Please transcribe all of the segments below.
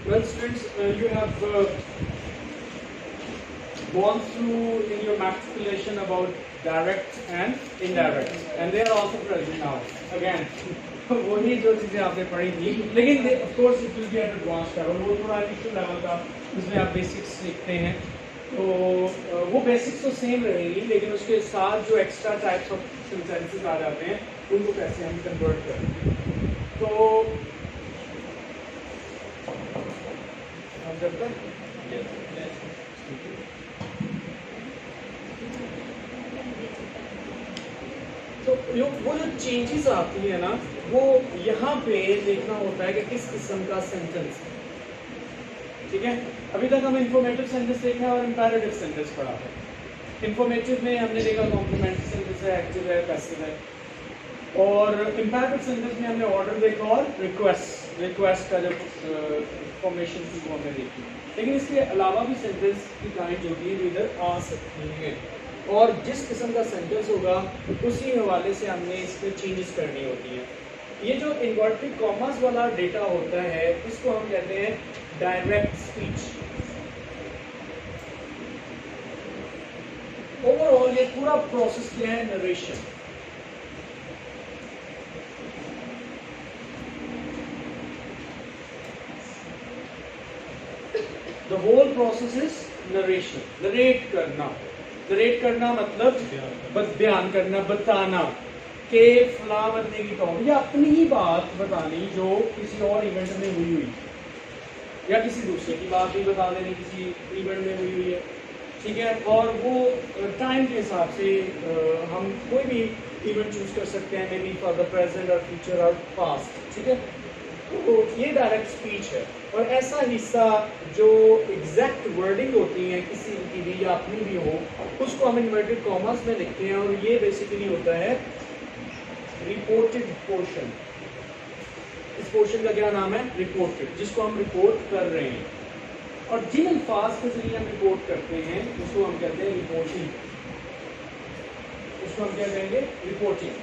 Well, students, you have gone through in your matriculation about direct and indirect, and they are also present now. Again, वही जो चीजें आपने पढ़ी थी, लेकिन of course it will be at advanced level. वो थोड़ा initial level का, जिसमें आप basics सीखते हैं, तो वो बेसिक्स तो सेम रहेंगी, लेकिन उसके साथ जो एक्स्ट्रा टाइप्स ऑफ सेंटेंसेस आ जाते हैं उनको कैसे हम कन्वर्ट करें. तो हम जब तक तो वो जो चेंजेस आती है ना, वो यहाँ पे देखना होता है कि किस किस्म का सेंटेंस. ठीक है, अभी तक हम इंफॉर्मेटिव सेंटेंस देखा और इंपैरेटिव सेंटेंस पढ़ा है. इंफॉर्मेटिव में हमने देखा कॉम्प्लीमेंट्री सेंटेंस है, एक्टिव है, पैसिव है, और इंपैरेटिव सेंटेंस में हमने ऑर्डर देखा और रिक्वेस्ट का जो फॉर्मेशन थी वो हमने देखी. लेकिन इसके अलावा भी सेंटेंस की काइंड होती है जो इधर आ सकती है, और जिस किस्म का सेंटेंस होगा उसी हवाले से हमने इसमें चेंजेस करनी होती है. ये जो इन्वर्टेड कॉमास वाला डेटा होता है इसको हम कहते हैं डायरेक्ट स्पीच. ओवरऑल ये पूरा प्रोसेस क्या है? Narration. The whole process is narration. Narrate करना. नरेट करना मतलब बयान करना, बताना कि फलां बंदे की कौम, या अपनी ही बात बतानी जो किसी और इवेंट में हुई हुई, या किसी दूसरे की बात भी बता देनी किसी इवेंट में हुई हुई है. ठीक है, और वो टाइम के हिसाब से हम कोई भी इवेंट चूज कर सकते हैं, may be for the present और फ्यूचर और पास्ट. ठीक है, तो ये डायरेक्ट स्पीच है. और ऐसा हिस्सा जो एग्जैक्ट वर्डिंग होती है किसी की भी या अपनी भी हो, उसको हम इन्वर्टेड कॉमर्स में लिखते हैं, और ये बेसिकली होता है रिपोर्टेड पोर्शन. इस पोर्शन का क्या नाम है? रिपोर्टेड, जिसको हम रिपोर्ट कर रहे हैं. और जिन अल्फाज के जरिए हम रिपोर्ट करते हैं उसको हम कहते हैं रिपोर्टिंग. उसको हम क्या कहेंगे? Reporting.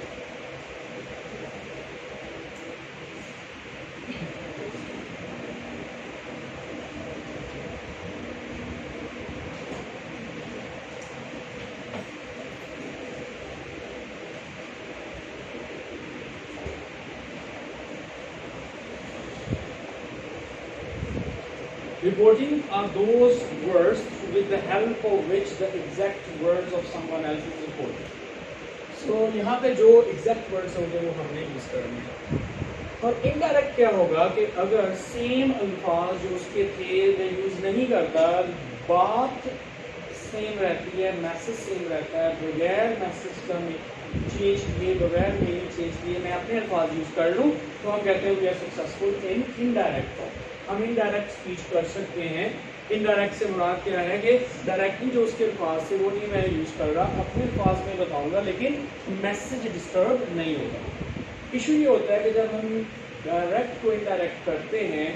Reporting are those words with the help of which the exact words of someone else is reported. So यहाँ पे जो exact words होंगे वो हमने यूज करने हैं. और इनडायरेक्ट क्या होगा कि अगर सेम अल्फाज जो उसके थे वो यूज नहीं करता, बात सेम रहती है, मैसेज सेम रहता है, बगैर मैसेज का चेंज किए, बगैर मीनिंग चेंज किए मैं अपने अल्फाज यूज कर लूँ, तो हम कहते हैं we are successful in indirect form. हम इनडायरेक्ट स्पीच कर सकते हैं. इनडायरेक्ट से मुराद क्या है कि डायरेक्टली जो उसके अल्फाज से वो नहीं मैं यूज़ कर रहा, अपने अल्फाज में बताऊंगा, लेकिन मैसेज डिस्टर्ब नहीं होगा. इशू ये होता है कि जब हम डायरेक्ट को इनडायरेक्ट करते हैं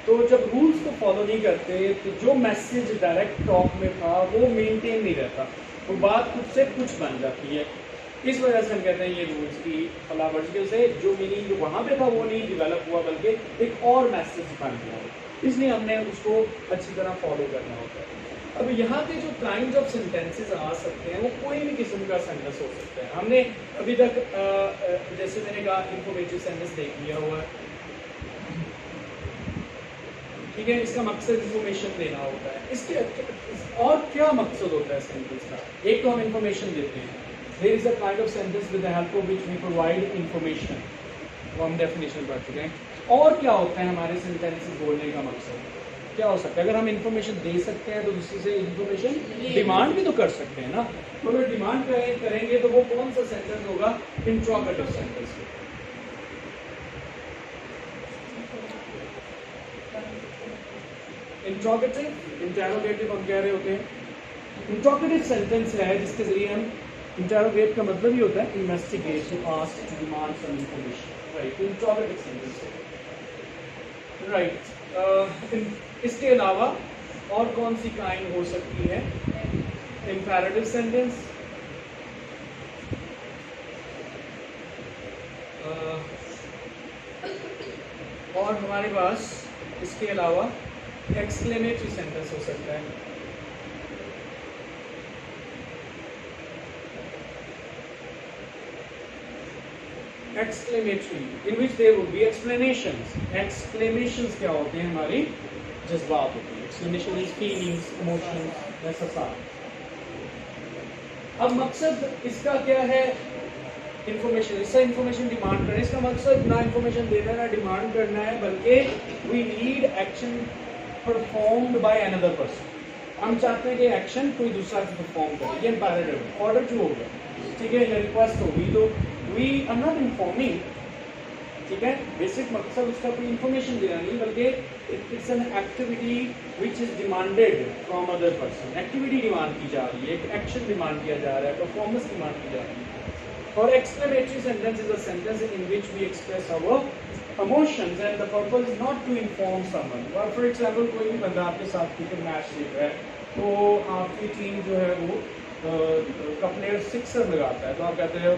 तो जब रूल्स को फॉलो नहीं करते तो जो मैसेज डायरेक्ट टॉक में था वो मेंटेन नहीं रहता, वो बात खुद से कुछ बन जाती है. इस वजह से हम कहते हैं ये रूल्स की खिलाफवर्जी से जो मीनिंग जो वहाँ पे था वो नहीं डेवलप हुआ, बल्कि एक और मैसेज बन गया. इसलिए हमने उसको अच्छी तरह फॉलो करना होता है. अब यहाँ पे जो काइंड ऑफ सेंटेंसेस आ सकते हैं वो कोई भी किस्म का सेंटेंस हो सकता है. हमने अभी तक जैसे मैंने कहा इंफॉर्मेटिव सेंटेंस देख लिया हुआ है. ठीक है, इसका मकसद इंफॉर्मेशन देना होता है. इसके और क्या मकसद होता है सेंटेंस का? एक तो हम इंफॉर्मेशन देते हैं. There is a kind of sentence with the help of which we provide information. वो हम डेफिनेशन पढ़ चुके हैं. और क्या होता है हमारे सेंटेंसेस बोलने का मकसद? क्या हो सकता है? अगर हम इंफॉर्मेशन दे सकते हैं तो दूसरी से इंफॉर्मेशन डिमांड भी तो कर सकते हैं ना. तो अगर डिमांड करेंगे तो वो कौन सा सेंटेंस होगा? Interrogative sentence. इंटरोगेटिव हम कह रहे होते हैं. इंट्रोगेटिव सेंटेंस है जिसके जरिए हम, इंटरोगेट का मतलब ही होता है investigate, to ask, to demand some information. Right, interrogative sentence. Right, इसके अलावा और कौन सी काइंड हो सकती है? इंपैरेटिव सेंटेंस, और हमारे पास इसके अलावा एक्सक्लेमेटरी सेंटेंस हो सकता है। Exclamatory in which there would be explanations. Exclamations क्या होते हैं? हमारी जज्बात होती है। एक्सप्लेनेशन इज फीलिंग्स, इमोशंस, वैसा सारा। अब मकसद इसका क्या है? इंफॉर्मेशन, इससे इंफॉर्मेशन डिमांड करें। इसका मकसद ना इंफॉर्मेशन देना ना डिमांड करना है, बल्कि we need action performed by another person. हम चाहते हैं कि एक्शन कोई दूसरा परफॉर्म करे। ये इम्पेरेटिव ऑर्डर टू हो गया, ठीक है, या रिक्वेस्ट होगी, तो वी आर नॉट इन्फॉर्मिंग, ठीक है। बेसिक मकसद उसका कोई इंफॉर्मेशन देना नहीं, बल्कि it's an activity which is demanded from other person. Activity demand की जा रही है, एक एक्शन डिमांड किया जा रहा है, परफॉर्मेंस डिमांड की जा रही है। और exclamatory sentence is a sentence in which we express our emotions and the purpose is not to inform someone. और फॉर एग्जाम्पल कोई भी बंदा आपके साथ क्रिकेट मैच देख रहा है, तो आपकी टीम जो है वो का प्लेयर सिक्सर लगाता है, तो आप कहते हो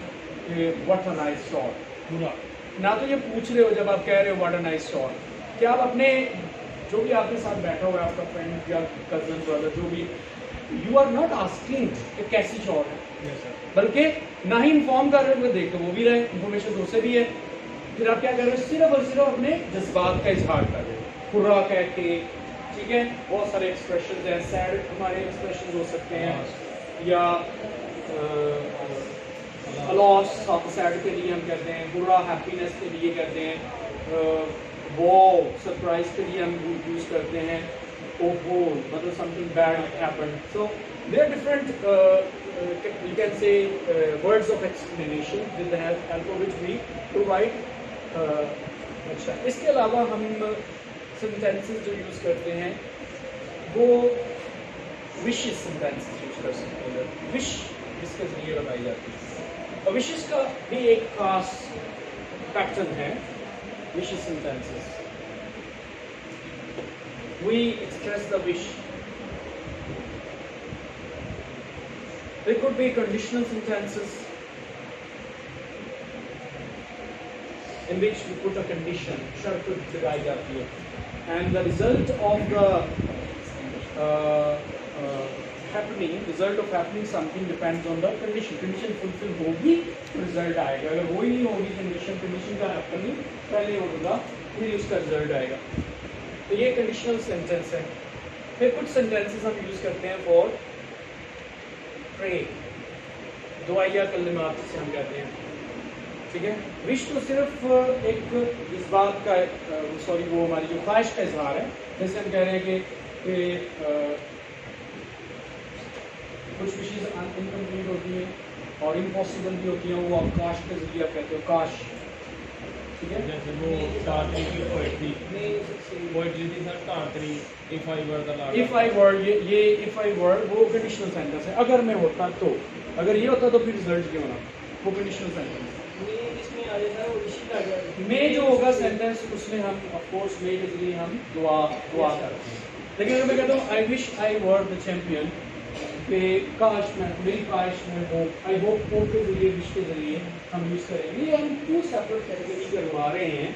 कि व्हाट अ नाइस शॉट। पूरा ना तो ये पूछ रहे हो जब आप कह रहे हो व्हाट अ नाइस शॉट, क्या आप अपने जो भी आपके साथ बैठा हुआ है, आपका फ्रेंड या कजन ब्रदर जो भी, यू आर नॉट आस्किंग कि कैसी शॉट है, बल्कि ना ही इन्फॉर्म कर रहे हो, देखो वो भी रहे, इंफॉर्मेशन दूसरे भी है। फिर आप क्या कर रहे हो? सिर्फ और सिर्फ अपने जज्बात का इजहार कर रहे हो, पूरा कह के, ठीक है। बहुत सारे एक्सप्रेशन हैं, सैड हमारे एक्सप्रेशन हो सकते हैं, या लॉस सैड के लिए हम कहते हैं, बुरा हैप्पीनेस के लिए कहते हैं, वो सरप्राइज के लिए हम यूज करते हैं, ओहो मतलब something bad happened. So there different you can say words of explanation with the help of which we provide अच्छा। इसके अलावा हम सेंटेंसेस जो यूज करते हैं वो विशेस सेंटेंसेस यूज कर सकते हैं। विश इसके जरिए बनाई जाती है, और विशेस का भी एक खास पैटर्न है। Wishes sentences, we express the wish. There could be conditional sentences in which we put a condition, शर्त लगाई जाती है, and the result of the result of happening something depends on the condition. Condition fulfill होगी तो result आएगा, अगर वो ही नहीं होगी condition का happening पहले होगा फिर उसका result आएगा। तो ये कंडीशनल सेंटेंस है। फिर कुछ सेंटेंसेस हम यूज करते हैं फॉर प्रे, दुआया कलिमात से हम कहते हैं, ठीक है। विश तो सिर्फ एक इस बात का वो हमारी जो ख्वाहिश का इजहार है। जैसे हम कह रहे हैं कि कुछ विशेष इनकम्प्लीट होती हैं और इम्पॉसिबल भी होती हैं, वो आप काश के जरिए कहते हो, काश, ठीक है। जैसे वो टाटरी की पोएट्री थी सर, टाटरी if I were the lord, if I were, ये इफ आई वर वो कंडीशनल सेंटेंस है। अगर मैं होता तो, अगर ये होता तो फिर रिजल्ट क्यों होना, वो कंडीशनल सेंटेंस। इसमें आ जाता है वो ऋषि का में जो होगा सेंटेंस, उसमें हम ऑफ कोर्स में के जरिए हम दुआ करते हैं। लेकिन अगर मैं कहता हूँ I wish I were the champion, कि काश मैं, मेरी ख्वाहिश में हो, आई होप के जरिए, विश के जरिए हम यूज करेंगे। ये हम टू सेपरेट कैटेगरी करवा रहे हैं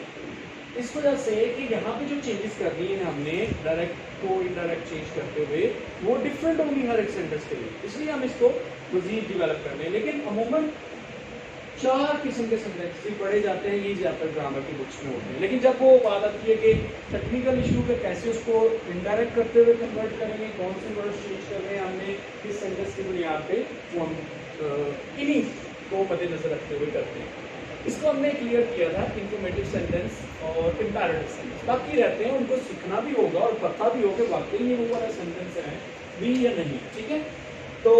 इस वजह से कि यहाँ पे जो चेंजेस कर दी हैं हमने डायरेक्ट को इनडायरेक्ट चेंज करते हुए, वो डिफरेंट होंगी हर एक सेंटेंस के लिए, इसलिए हम इसको मजीद डिवेलप कर रहे हैं। लेकिन अमूमन 4 किस्म के सेंटेंसेस पढ़े जाते हैं, ये ज़्यादातर ग्रामर की बुक्स में होते हैं। लेकिन जब वो बात आती है कि टेक्निकल इशू पे कैसे उसको इनडायरेक्ट करते हुए कन्वर्ट करेंगे, कौन से वर्ड चेंज कर रहे हैं हमने किस सेंटेंस की बुनियाद पे, वो हम इन्हीं को मद्देनजर रखते हुए करते हैं। इसको हमने क्लियर किया था, इंफॉर्मेटिव सेंटेंस और इम्पेरेटिव सेंटेंस बाकी रहते हैं, उनको सीखना भी होगा और पता भी होगा वाकई में वो वाला सेंटेंस है भी या नहीं, ठीक है। तो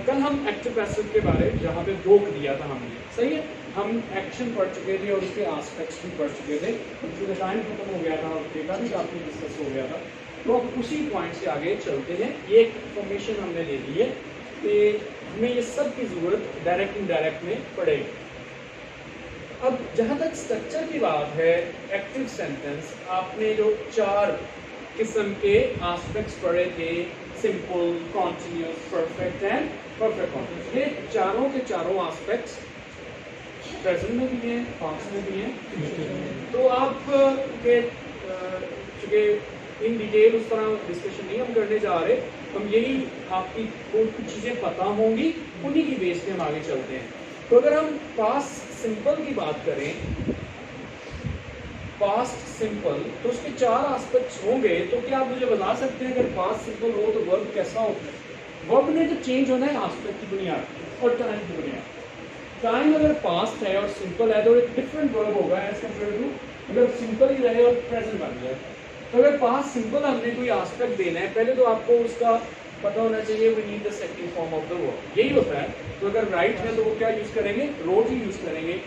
कल हम एक्टिव पैसिव के बारे जहाँ पे रोक दिया था हमने, सही है, हम एक्शन पढ़ चुके थे और उसके एस्पेक्ट्स भी पढ़ चुके थे, क्योंकि टाइम खत्म हो गया था और डेटा भी काफ़ी डिस्कस हो गया था। तो अब उसी पॉइंट से आगे चलते हैं। ये इंफॉर्मेशन हमने ले ली है कि हमें ये सब की ज़रूरत डायरेक्ट इनडायरेक्ट में पड़ेगी। अब जहाँ तक स्ट्रक्चर की बात है, एक्टिव सेंटेंस आपने जो 4 किस्म के एस्पेक्ट्स पढ़े थे, simple, continuous, perfect and perfect continuous, ये चारों के चारों एस्पेक्ट्स प्रेजेंट में भी हैं, पास्ट में भी हैं। तो आप के चूँकि इन डिटेल उस तरह डिस्कशन नहीं हम करने जा रहे, हम यही आपकी कुछ चीज़ें पता होंगी उन्हीं की बेस पे हम आगे चलते हैं। तो अगर हम पास्ट सिंपल की बात करें, पास्ट सिंपल, तो उसके 4 एस्पेक्ट्स होंगे। तो क्या आप मुझे बता सकते हैं अगर पास्ट सिंपल हो तो वर्ब कैसा होता है? वर्ब ने तो चेंज होना है एस्पेक्ट की बुनियाद और टाइम की बुनियाद। टाइम अगर पास्ट है और सिंपल है तो एक डिफरेंट वर्ब होगा एज कम्पेयर टू अगर सिंपल ही रहे और प्रेजेंट बन जाए। तो अगर पास्ट सिंपल हमने कोई एस्पेक्ट देना है, पहले तो आपको उसका पता होना चाहिए we need the second form of the verb, यही होता है। तो अगर राइट है तो वो क्या यूज करेंगे? रोट ही यूज करेंगे।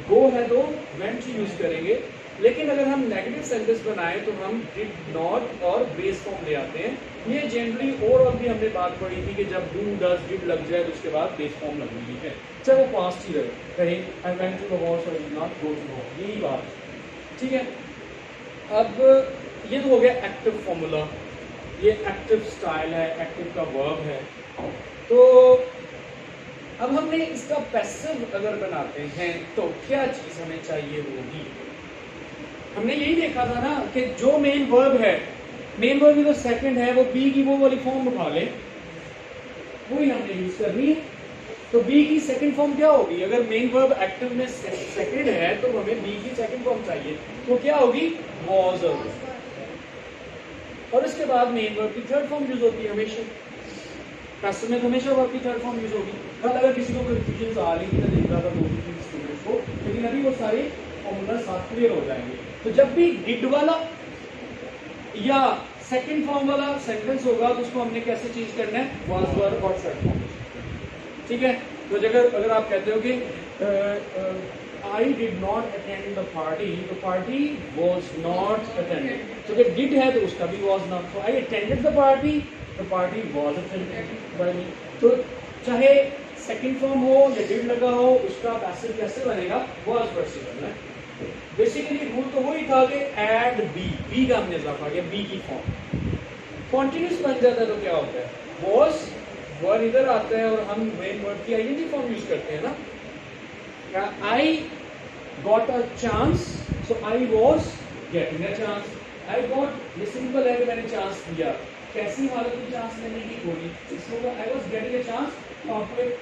गो है तो वेंट ही यूज करेंगे। लेकिन अगर हम नेगेटिव सेंटेंस बनाए तो हम डिड नॉट और बेस फॉर्म ले आते हैं। ये जनरली ओवरऑल भी हमने बात पढ़ी थी कि जब डू डज डिड लग जाए तो उसके बाद बेस फॉर्म लगनी है, चाहे वो पास्ट ही रहे, कहीं I went to the horse और did not go to the horse, यही बात, ठीक है। अब ये तो हो गया एक्टिव फॉर्मूला, ये एक्टिव स्टाइल है, एक्टिव का वर्ब है। तो अब हमने इसका पैसिव अगर बनाते हैं तो क्या चीज हमें चाहिए होगी? हमने यही देखा था ना कि जो मेन वर्ब है, मेन वर्ब की जो सेकंड है वो बी की वो वाली फॉर्म उठा ले, वही हमने यूज करनी है। तो बी की सेकंड फॉर्म क्या होगी? अगर मेन वर्ब एक्टिव में सेकंड है तो हमें बी की सेकंड फॉर्म चाहिए, तो क्या होगी? वॉज। और इसके बाद मेन वर्ब की थर्ड फॉर्म यूज होती है हमेशा, पैसिव में हमेशा वर्ब की थर्ड फॉर्म यूज होगी। कल अगर किसी को कंफ्यूजन आ रही थी तो देख रहा था 2-3 स्टूडेंट्स को, लेकिन अभी वो सारे फॉर्मूला साथ क्लियर हो जाएंगे। तो जब भी डिड वाला या सेकंड फॉर्म वाला सेंटेंस होगा तो उसको हमने कैसे चेंज करना है? वाज वर्ब और थर्ड फॉर्म, ठीक है। तो अगर आप कहते हो कि I did not attend the party, तो पार्टी वाज नॉट अटेंडेड। तो अगर डिड है तो उसका भी वाज नॉट। तो I attended the party, the party was attended by me. तो चाहे सेकंड फॉर्म हो या डिड लगा हो, उसका पैसिव कैसे बनेगा? वाज वर्ब से बनना है। बेसिकली रूल तो वही था कि ऐड बी का हमने इजाफा किया, बी की फॉर्म कॉन्टिन्यूस बन जाता है तो क्या होता है? वॉज वर्ब इधर आता है और हम मेन वर्ब की आईएनजी फॉर्म यूज करते हैं ना। I got a chance, so I was getting a chance. I got, ये सिंपल है कि मैंने चांस दिया, कैसी हालत में चांस लेने की होगी? इसको I was getting a chance, आपको एक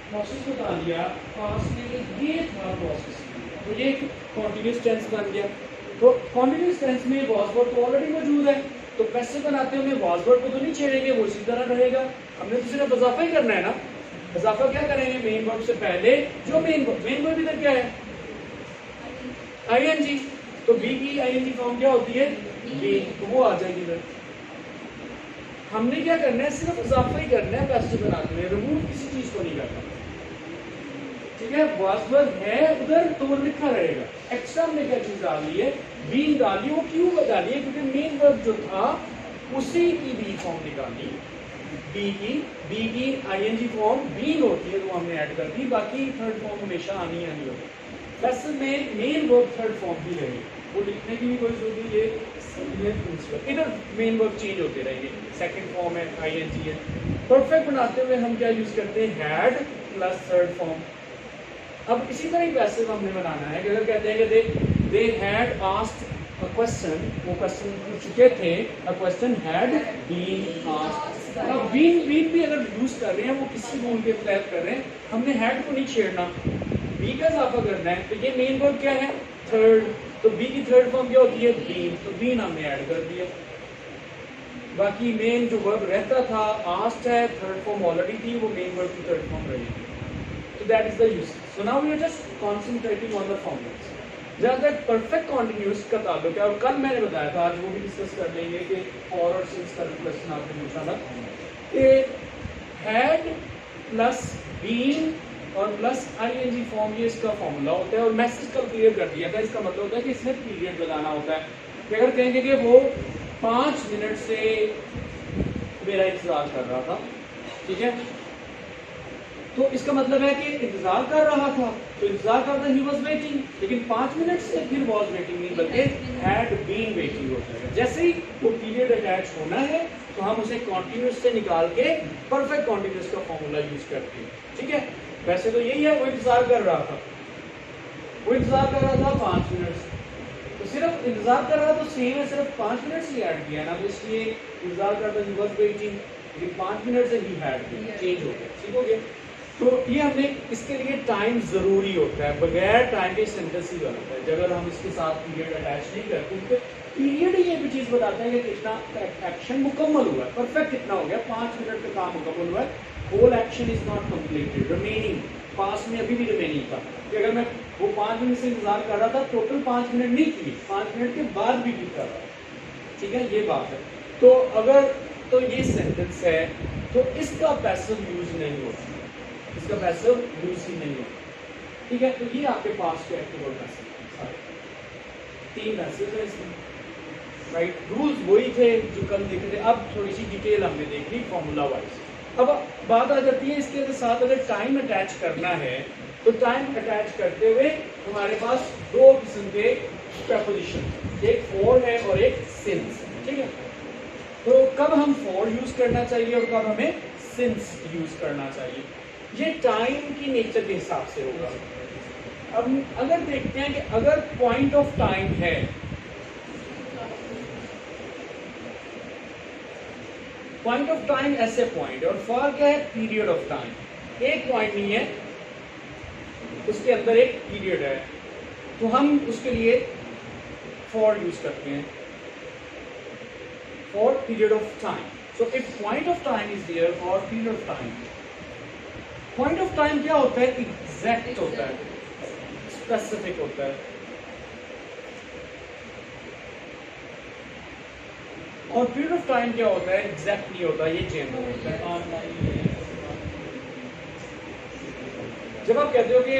प्रोसेस बता दिया, पास्ट में ये था प्रोसेस, तो ये कॉन्टिन्यूस टेंस बन गया। तो कॉन्टिन्यूस टेंस में वॉज वर्ब तो ऑलरेडी मौजूद है, तो पैसे बनाते हुए वॉज वर्ब को तो नहीं छेड़ेंगे, वो इसी तरह रहेगा। हमने तो सिर्फ इजाफा ही करना है ना। इजाफा क्या करेंगे? मेन वर्ब से पहले जो मेन वर्ब इधर क्या है? आईएनजी। तो बी की आईएनजी फॉर्म क्या होती है? बी, तो वो आ जाएगी इधर। हमने क्या करना है? सिर्फ इजाफा ही करना है पैसे बनाते हुए, रिमूव किसी चीज को नहीं करना, ठीक है। वॉज वर्ब है उधर तो वो लिखा रहेगा। एक्स्ट्रा हमने क्या चीज डाली है? बीन डाली। वो क्यों डाली है? क्योंकि मेन वर्ब जो था उसी की बी फॉर्म निकाली, बी की आईएनजी फॉर्म बीन होती है, तो हमने ऐड कर दी। बाकी थर्ड फॉर्म हमेशा आनी होगी। वैसे में मेन वर्ब थर्ड फॉर्म भी रहेगी, वो लिखने की भी कोई जरूरत नहीं है। इधर मेन वर्ब चेंज होते रहेंगे, सेकंड फॉर्म है, आईएनजी है। परफेक्ट बनाते हुए हम क्या यूज करते हैं? Had plus third form. अब इसी तरह ही पैसिव हमने बनाना है कि अगर कहते हैं कि they had asked a question, वो क्वेश्चन पूछ चुके थे, a question had been asked. अब बीन भी अगर यूज कर रहे हैं वो किसी रूल के तहत कर रहे हैं, हमने हैड को नहीं छेड़ना, बी का इजाफा करना है। तो ये मेन वर्ब क्या है? थर्ड। तो बी की थर्ड फॉर्म क्या होती है? बीन, तो बीन हमने ऐड कर दिया। बाकी मेन जो वर्ब रहता था आस्क्ड है, थर्ड फॉर्म ऑलरेडी थी, वो मेन वर्ब की थर्ड फॉर्म रहेगी। So that is the use. So now we are just concentrating on the formulas. जहाँ तक परफेक्ट कॉन्टिन्यूस का ताल्लुक है, और कल मैंने बताया था, आज वो भी डिस्कस कर लेंगे कि फॉर और सिंस का क्वेश्चन आपने पूछा था कि हैड प्लस बीन और प्लस आईएनजी फॉर्म, ये इसका फॉर्मूला होता है। और मैसेज कल क्लियर कर दिया था, इसका मतलब होता है कि इसमें पीरियड बताना होता है कि अगर कहेंगे कि वो 5 मिनट से मेरा इंतजार कर रहा था, ठीक है, तो इसका मतलब है कि इंतजार कर रहा था, तो इंतजार करता ही वाज वेटिंग, लेकिन 5 मिनट से फिर वाज वेटिंग नहीं बल्कि हैड बीन वेटिंग हो जाएगा। जैसे ही वो पीरियड अटैच होना है तो हम उसे कॉन्टिन्यूस से निकाल के परफेक्ट कॉन्टिन्यूस का फॉर्मूला यूज करते हैं, ठीक है। वैसे तो यही है, वो इंतजार कर रहा था, वो इंतजार कर रहा था 5 मिनट से, तो सिर्फ इंतजार कर रहा तो सेम है, सिर्फ 5 मिनट से ऐड किया ना, तो इसलिए इंतजार करता ही वाज वेटिंग, ये 5 मिनट से ही ऐड किया, चेंज हो गया, ठीक हो गया। तो ये हमने इसके लिए टाइम जरूरी होता है, बगैर टाइम के सेंटेंस ही गलत है अगर हम इसके साथ पीरियड अटैच नहीं करते, क्योंकि पीरियड ही ये भी चीज बताता है कि कितना एक्शन मुकम्मल हुआ है, परफेक्ट कितना हो गया, 5 मिनट का काम मुकम्मल हुआ है, whole action is not completed, remaining पास में अभी भी रिमेनिंग था कि अगर मैं वो 5 मिनट से इंतजार कर रहा था, टोटल 5 मिनट नहीं किए, 5 मिनट के बाद भी की कर रहा, ठीक है, ये बात है। तो अगर तो ये सेंटेंस है तो इसका पैसिव यूज नहीं होता, इसका पैसिव यूज ही नहीं होता, ठीक है। तो ये आपके पास के एक्टिव और पैसिव 3 पैसिव है इसमें, राइट। रूल्स वही थे जो कल देखे थे, अब थोड़ी सी डिटेल हमने देख ली फॉर्मूला वाइज। अब बात आ जाती है इसके साथ अगर टाइम अटैच करना है तो टाइम अटैच करते हुए हमारे पास 2 किस्म के प्रपोजिशन, एक फॉर है और एक सिंस, ठीक है। तो कब हम फॉर यूज करना चाहिए और कब हमें सिंस यूज करना चाहिए, ये टाइम की नेचर के हिसाब से होगा। अब अगर देखते हैं कि अगर पॉइंट ऑफ टाइम है, पॉइंट ऑफ टाइम ऐसे पॉइंट है और फॉर क्या है, पीरियड ऑफ टाइम, एक पॉइंट नहीं है उसके अंदर एक पीरियड है, तो हम उसके लिए फॉर यूज करते हैं, for period of time. So if point of time is there for period of time, point of time क्या होता है, एग्जैक्ट होता है, स्पेसिफिक होता है, और पीरियड ऑफ टाइम क्या होता है, एग्जैक्ट नहीं होता, ये जनरल होता है। जब आप कहते हो कि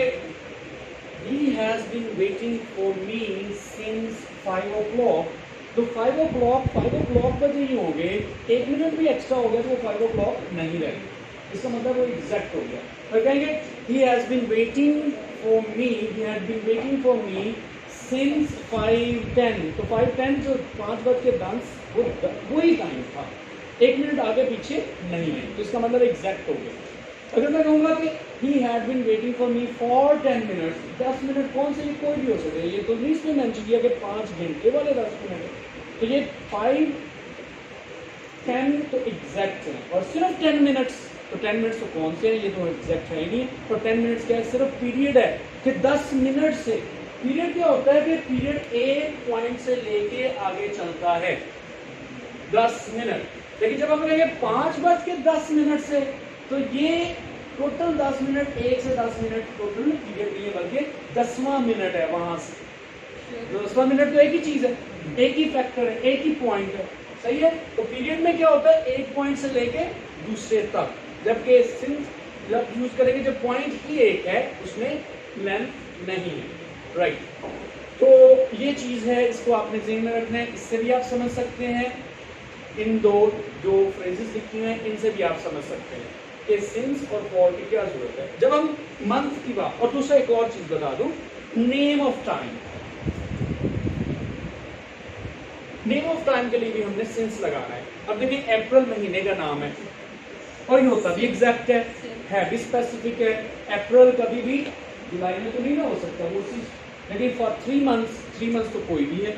he has been waiting for me since 5 o'clock, तो 5 o'clock बजे ही हो गए, 1 मिनट भी एक्स्ट्रा हो गया तो वो 5 o'clock नहीं रहेगा, इसका मतलब वो एग्जैक्ट हो गया। और कहेंगे he has been waiting for me, he had been waiting for me since 5:10, तो 5:10 जो 5:10 वो ही टाइम था, 1 मिनट आगे पीछे नहीं है, तो इसका मतलब एग्जैक्ट हो गया। अगर मैं कहूँगा कि he had been waiting for me for 10 minutes, 10 minute कौन से, ये कोई भी हो सकता है, ये तो नहीं इसमें मेंशन किया कि 5 घंटे वाले 10 मिनट, तो ये 5, 10 तो एग्जैक्ट है, और सिर्फ 10 मिनट्स, तो 10 मिनट्स तो कौन से हैं, ये तो एग्जैक्ट है ही नहीं, तो 10 मिनट्स क्या है, सिर्फ पीरियड है कि 10 मिनट से, पीरियड क्या होता है कि पीरियड एक पॉइंट से लेके आगे चलता है 10 मिनट, लेकिन जब हम कहेंगे 5:10 से, तो ये टोटल 10 मिनट, 1 से 10 मिनट टोटल पीरियड नहीं है, बल्कि 10वां मिनट है, वहां से 10वां मिनट तो एक ही चीज है, एक ही फैक्टर है, एक ही पॉइंट है, सही है। तो पीरियड में क्या होता है, एक पॉइंट से लेके दूसरे तक, जबकि सिंस जब यूज करेंगे जब पॉइंट ही एक है उसमें लेंथ नहीं है, राइट। तो ये चीज है, इसको आपने ज़हन में रखना है, इससे भी आप समझ सकते हैं, इन 2 जो फ्रेजेस लिखी हैं इनसे भी आप समझ सकते हैं कि सिंस और फॉर की क्या जरूरत है। जब हम मंथ की बात, और दूसरा एक और चीज बता दूं, name of time, name of time के लिए भी हमने सिंस लगाना है। अब देखिए अप्रैल महीने का नाम है और ये होता भी एग्जैक्ट है भी स्पेसिफिक है, अप्रैल कभी भी जुलाई में तो नहीं ना हो सकता वो चीज, लेकिन फॉर 3 मंथ्स तो कोई भी है,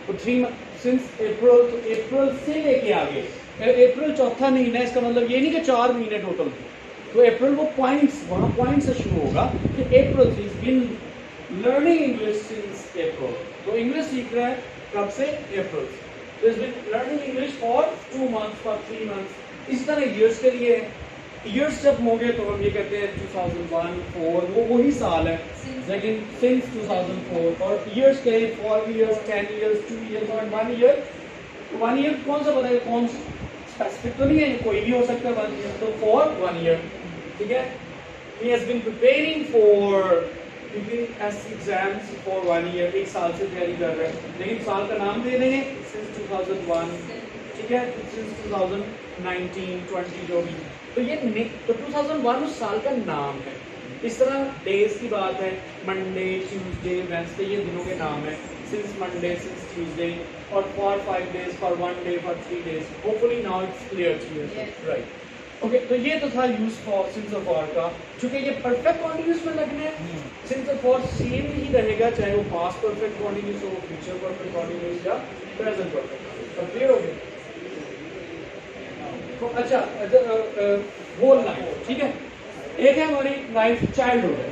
तो 3 सिंस अप्रैल, तो अप्रैल से लेके आगे, अप्रैल चौथा महीना, इसका मतलब ये नहीं कि 4 महीने टोटल, तो अप्रैल वो पॉइंट्स, वहाँ पॉइंट से शुरू होगा कि अप्रैल से, is been learning English since April, तो इंग्लिश सीख रहा है कब से, अप्रैल से, तो is been learning English for 2 months, for 3 months. इस तरह ईयर्स के लिए, ईयर्स जब होंगे तो हम ये कहते हैं 2001, 4 वो वही साल है, लेकिन सिंस 2004, और ईयर्स के लिए 4 ईयर्स, 10 ईयर्स, 2 ईयर्स और 1 ईयर, 1 ईयर कौन सा बताइए, कौन स्पेसिफिक तो नहीं है, कोई भी हो सकता है 1 ईयर, तो फॉर 1 ईयर, ठीक है। He has been preparing for exams for 1 year, 1 साल से तैयारी कर रहे हैं, लेकिन साल का नाम दे रहे हैं सिंस 2001, ठीक है, सिंस 2019, 20 जो भी, तो ये तो 2001 उस साल का नाम है। इस तरह डेज की बात है, मंडे, ट्यूसडे, वेडनेसडे, ये दिनों के नाम है, सिंस मंडे, सिंस ट्यूसडे, और for 5 days, for 1 day, for 3 days। Hopefully now it's clear to you, right. Okay, तो ये तो था यूज फॉर सिंस ऑफ और का। चूंकि ये परफेक्ट कॉन्टिन्यूस में लगने हैं, सिंस ऑफ और सेम ही रहेगा, चाहे वो पास्ट परफेक्ट कॉन्टिन्यूस हो, फ्यूचर परफेक्ट कॉन्टिन्यूस या प्रेजेंट परफेक्ट। अब क्लियर हो गया? तो अच्छा, होल लाइफ, ठीक है। एक है हमारी लाइफ चाइल्डहुड है।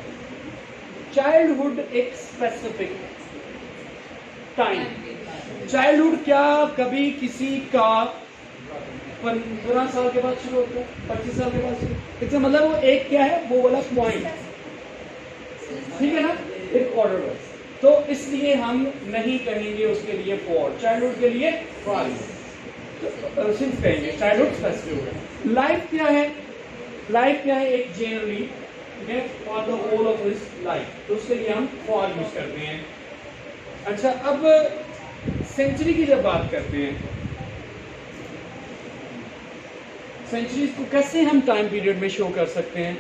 चाइल्डहुड एक स्पेसिफिक टाइम। चाइल्डहुड क्या कभी किसी का 15 साल के बाद शुरू होता है, 25 साल के बाद शुरू, इसका मतलब वो एक क्या है, वो वाला पॉइंट, ठीक है ना, एक ऑर्डर वाइज। तो इसलिए हम नहीं कहेंगे उसके लिए फॉर, चाइल्डहुड के लिए फॉर सिंस कहेंगे, चाइल्डहुड स्पेसिफिक है। लाइफ क्या है? लाइफ क्या है? एक जनरली, ठीक है, for the whole of his life, तो उसके लिए हम फॉर यूज करते हैं। अच्छा, अब सेंचुरी की जब बात करते हैं, सेंचुरीज को कैसे हम टाइम पीरियड में शो कर सकते हैं?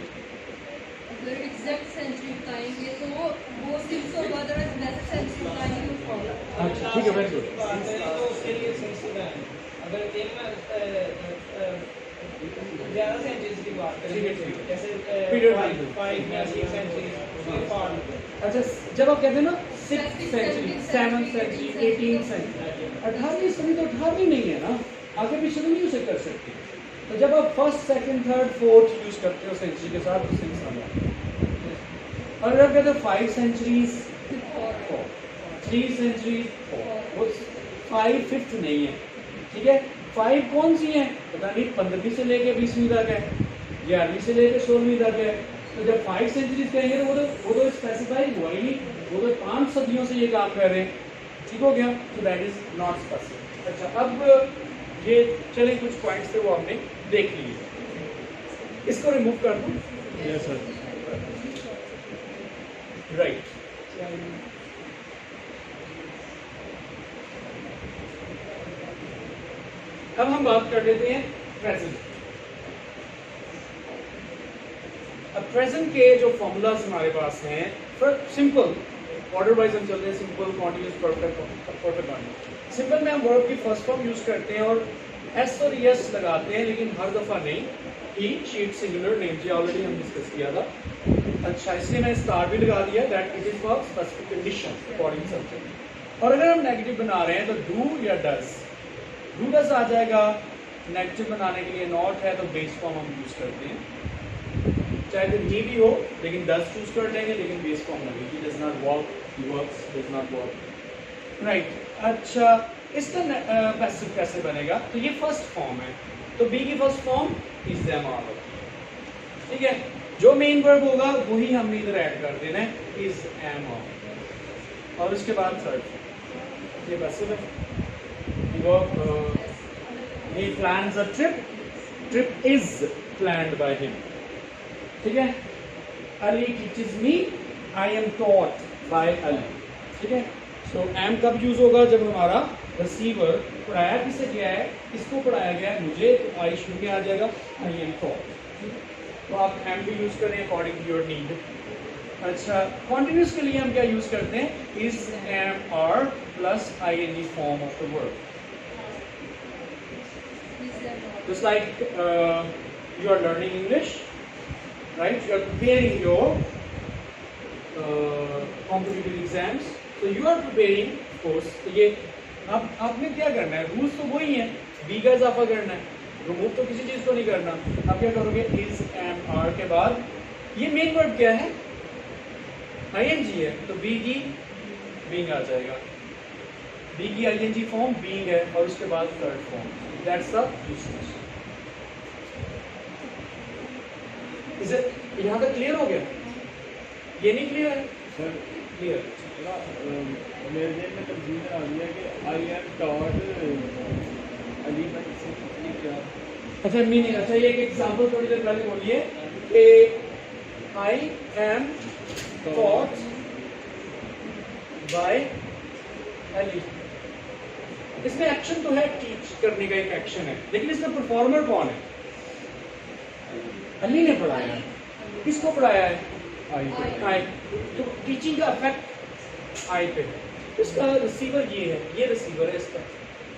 अगर एग्जैक्ट सेंचुरी बताएंगे तो वो सिर्फ होगा, अदरवाइज वैसे सेंचुरी बताएंगे तो फॉर। अच्छा, ठीक है, वेरी गुड। बात करें तो उसके लिए सेंचुरी है। अगर एक ज़्यादा सेंचुरीज की बात करें, ठीक है, जैसे Period 5 या 6 सेंचुरीज फॉर। अच्छा, जब आप कहते हैं ना 6th century, 7th century, 18th century, 18वीं सदी तो 18वीं नहीं है ना, आगे पीछे तो नहीं उसे कर सकते। तो जब आप first, second, third, fourth use करते हो सेंचुरी के साथ, तो सेंस आ जाता है। और अगर कहते हो 5 सेंचुरीज, 3 सेंचुरीज, 5 5th नहीं है, ठीक है। 5 कौन सी है पता नहीं, 15वीं से लेके 20वीं तक है, 11वीं से लेके 16वीं तक है। तो जब 5 सेंचुरीज कहेंगे तो वो तो स्पेसिफाई हुआ ही नहीं, वो तो 5 सदियों से ये काम कर रहे हैं, ठीक हो गया। तो दैट इज नॉट स्पेसिफिक। अच्छा, अब ये चले कुछ पॉइंट्स थे वो हमने देख लिए, इसको रिमूव कर दूं। Yes sir. राइट, अब हम बात कर लेते हैं प्रेजेंट। अब प्रेजेंट के जो फॉर्मूलाज हमारे पास हैं, फिर सिंपल ऑर्डर वाइज हम चलते हैं, simple, continuous, perfect, perfect. Simple में हम वर्ब की फर्स्ट फॉर्म यूज करते हैं और एस और यस लगाते हैं, लेकिन हर दफा नहीं। ही, शीट, सिंगुलर, नेम, ये ऑलरेडी हम डिस्कस किया था। अच्छा, इसलिए मैं स्टार भी लगा दिया, that it is for specific condition according subject. और अगर हम नेगेटिव बना रहे हैं तो डू या डज, डू डज आ जाएगा। नेगेटिव बनाने के लिए नॉट है तो बेस फॉर्म हम यूज करते हैं, चाहे फिर ही भी हो लेकिन डज चूज कर लेंगे, लेकिन बेस फॉर्म लगेगी। Does not work, he works, does not work, right. अच्छा, इसका पैसिव कैसे बनेगा? तो ये फर्स्ट फॉर्म है, तो बी की first form is them all, ठीक है। जो मेन वर्ब होगा वही हमने इधर ऐड कर देना है, इज एम ऑल, और उसके बाद थर्ड फॉर्म, ये पैसिव है। he plans a trip, trip is planned by him, ठीक है। Ali teaches me, I am taught by Ali, ठीक है। सो एम कब यूज होगा? जब हमारा रिसीवर पढ़ाया किसे गया है, इसको पढ़ाया गया है मुझे, तो आई शुड में आ जाएगा आई एम टॉट। तो आप एम भी यूज करें अकॉर्डिंग टू योर नीड। अच्छा, कॉन्टिन्यूस के लिए हम क्या यूज करते हैं? Is am are plus I N G form of the verb. Just like you are learning English, right? You are preparing your competitive exams. So you are preparing, of course. तो ये अब आपने क्या करना है? Rules तो वही है, बी का इजाफा करना है, रिमूव तो किसी चीज को नहीं करना। अब क्या करोगे? इज एम आर के बाद ये मेन वर्ब क्या है? आईएनजी है, तो बी की बीइंग आ जाएगा। बी की आईएनजी फॉर्म बीइंग है, और उसके बाद third form, that's the usage. Is it यहाँ तक क्लियर हो गया? ये नहीं क्लियर है? Sir clear. मेरे जेब में तब्दील आ गया कि आई एम टॉट अली भाई से क्या। अच्छा, मीनिंग, अच्छा ये एक एग्जांपल थोड़ी देर पहले बोलिए कि I am taught by Ali. इसमें एक्शन तो है, टीच करने का एक एक्शन है, लेकिन इसमें परफॉर्मर कौन है? अली ने पढ़ाया है। किसको पढ़ाया है? आई। तो टीचिंग का इफेक्ट आई पे है। इसका रिसीवर ये है, ये रिसीवर है इसका,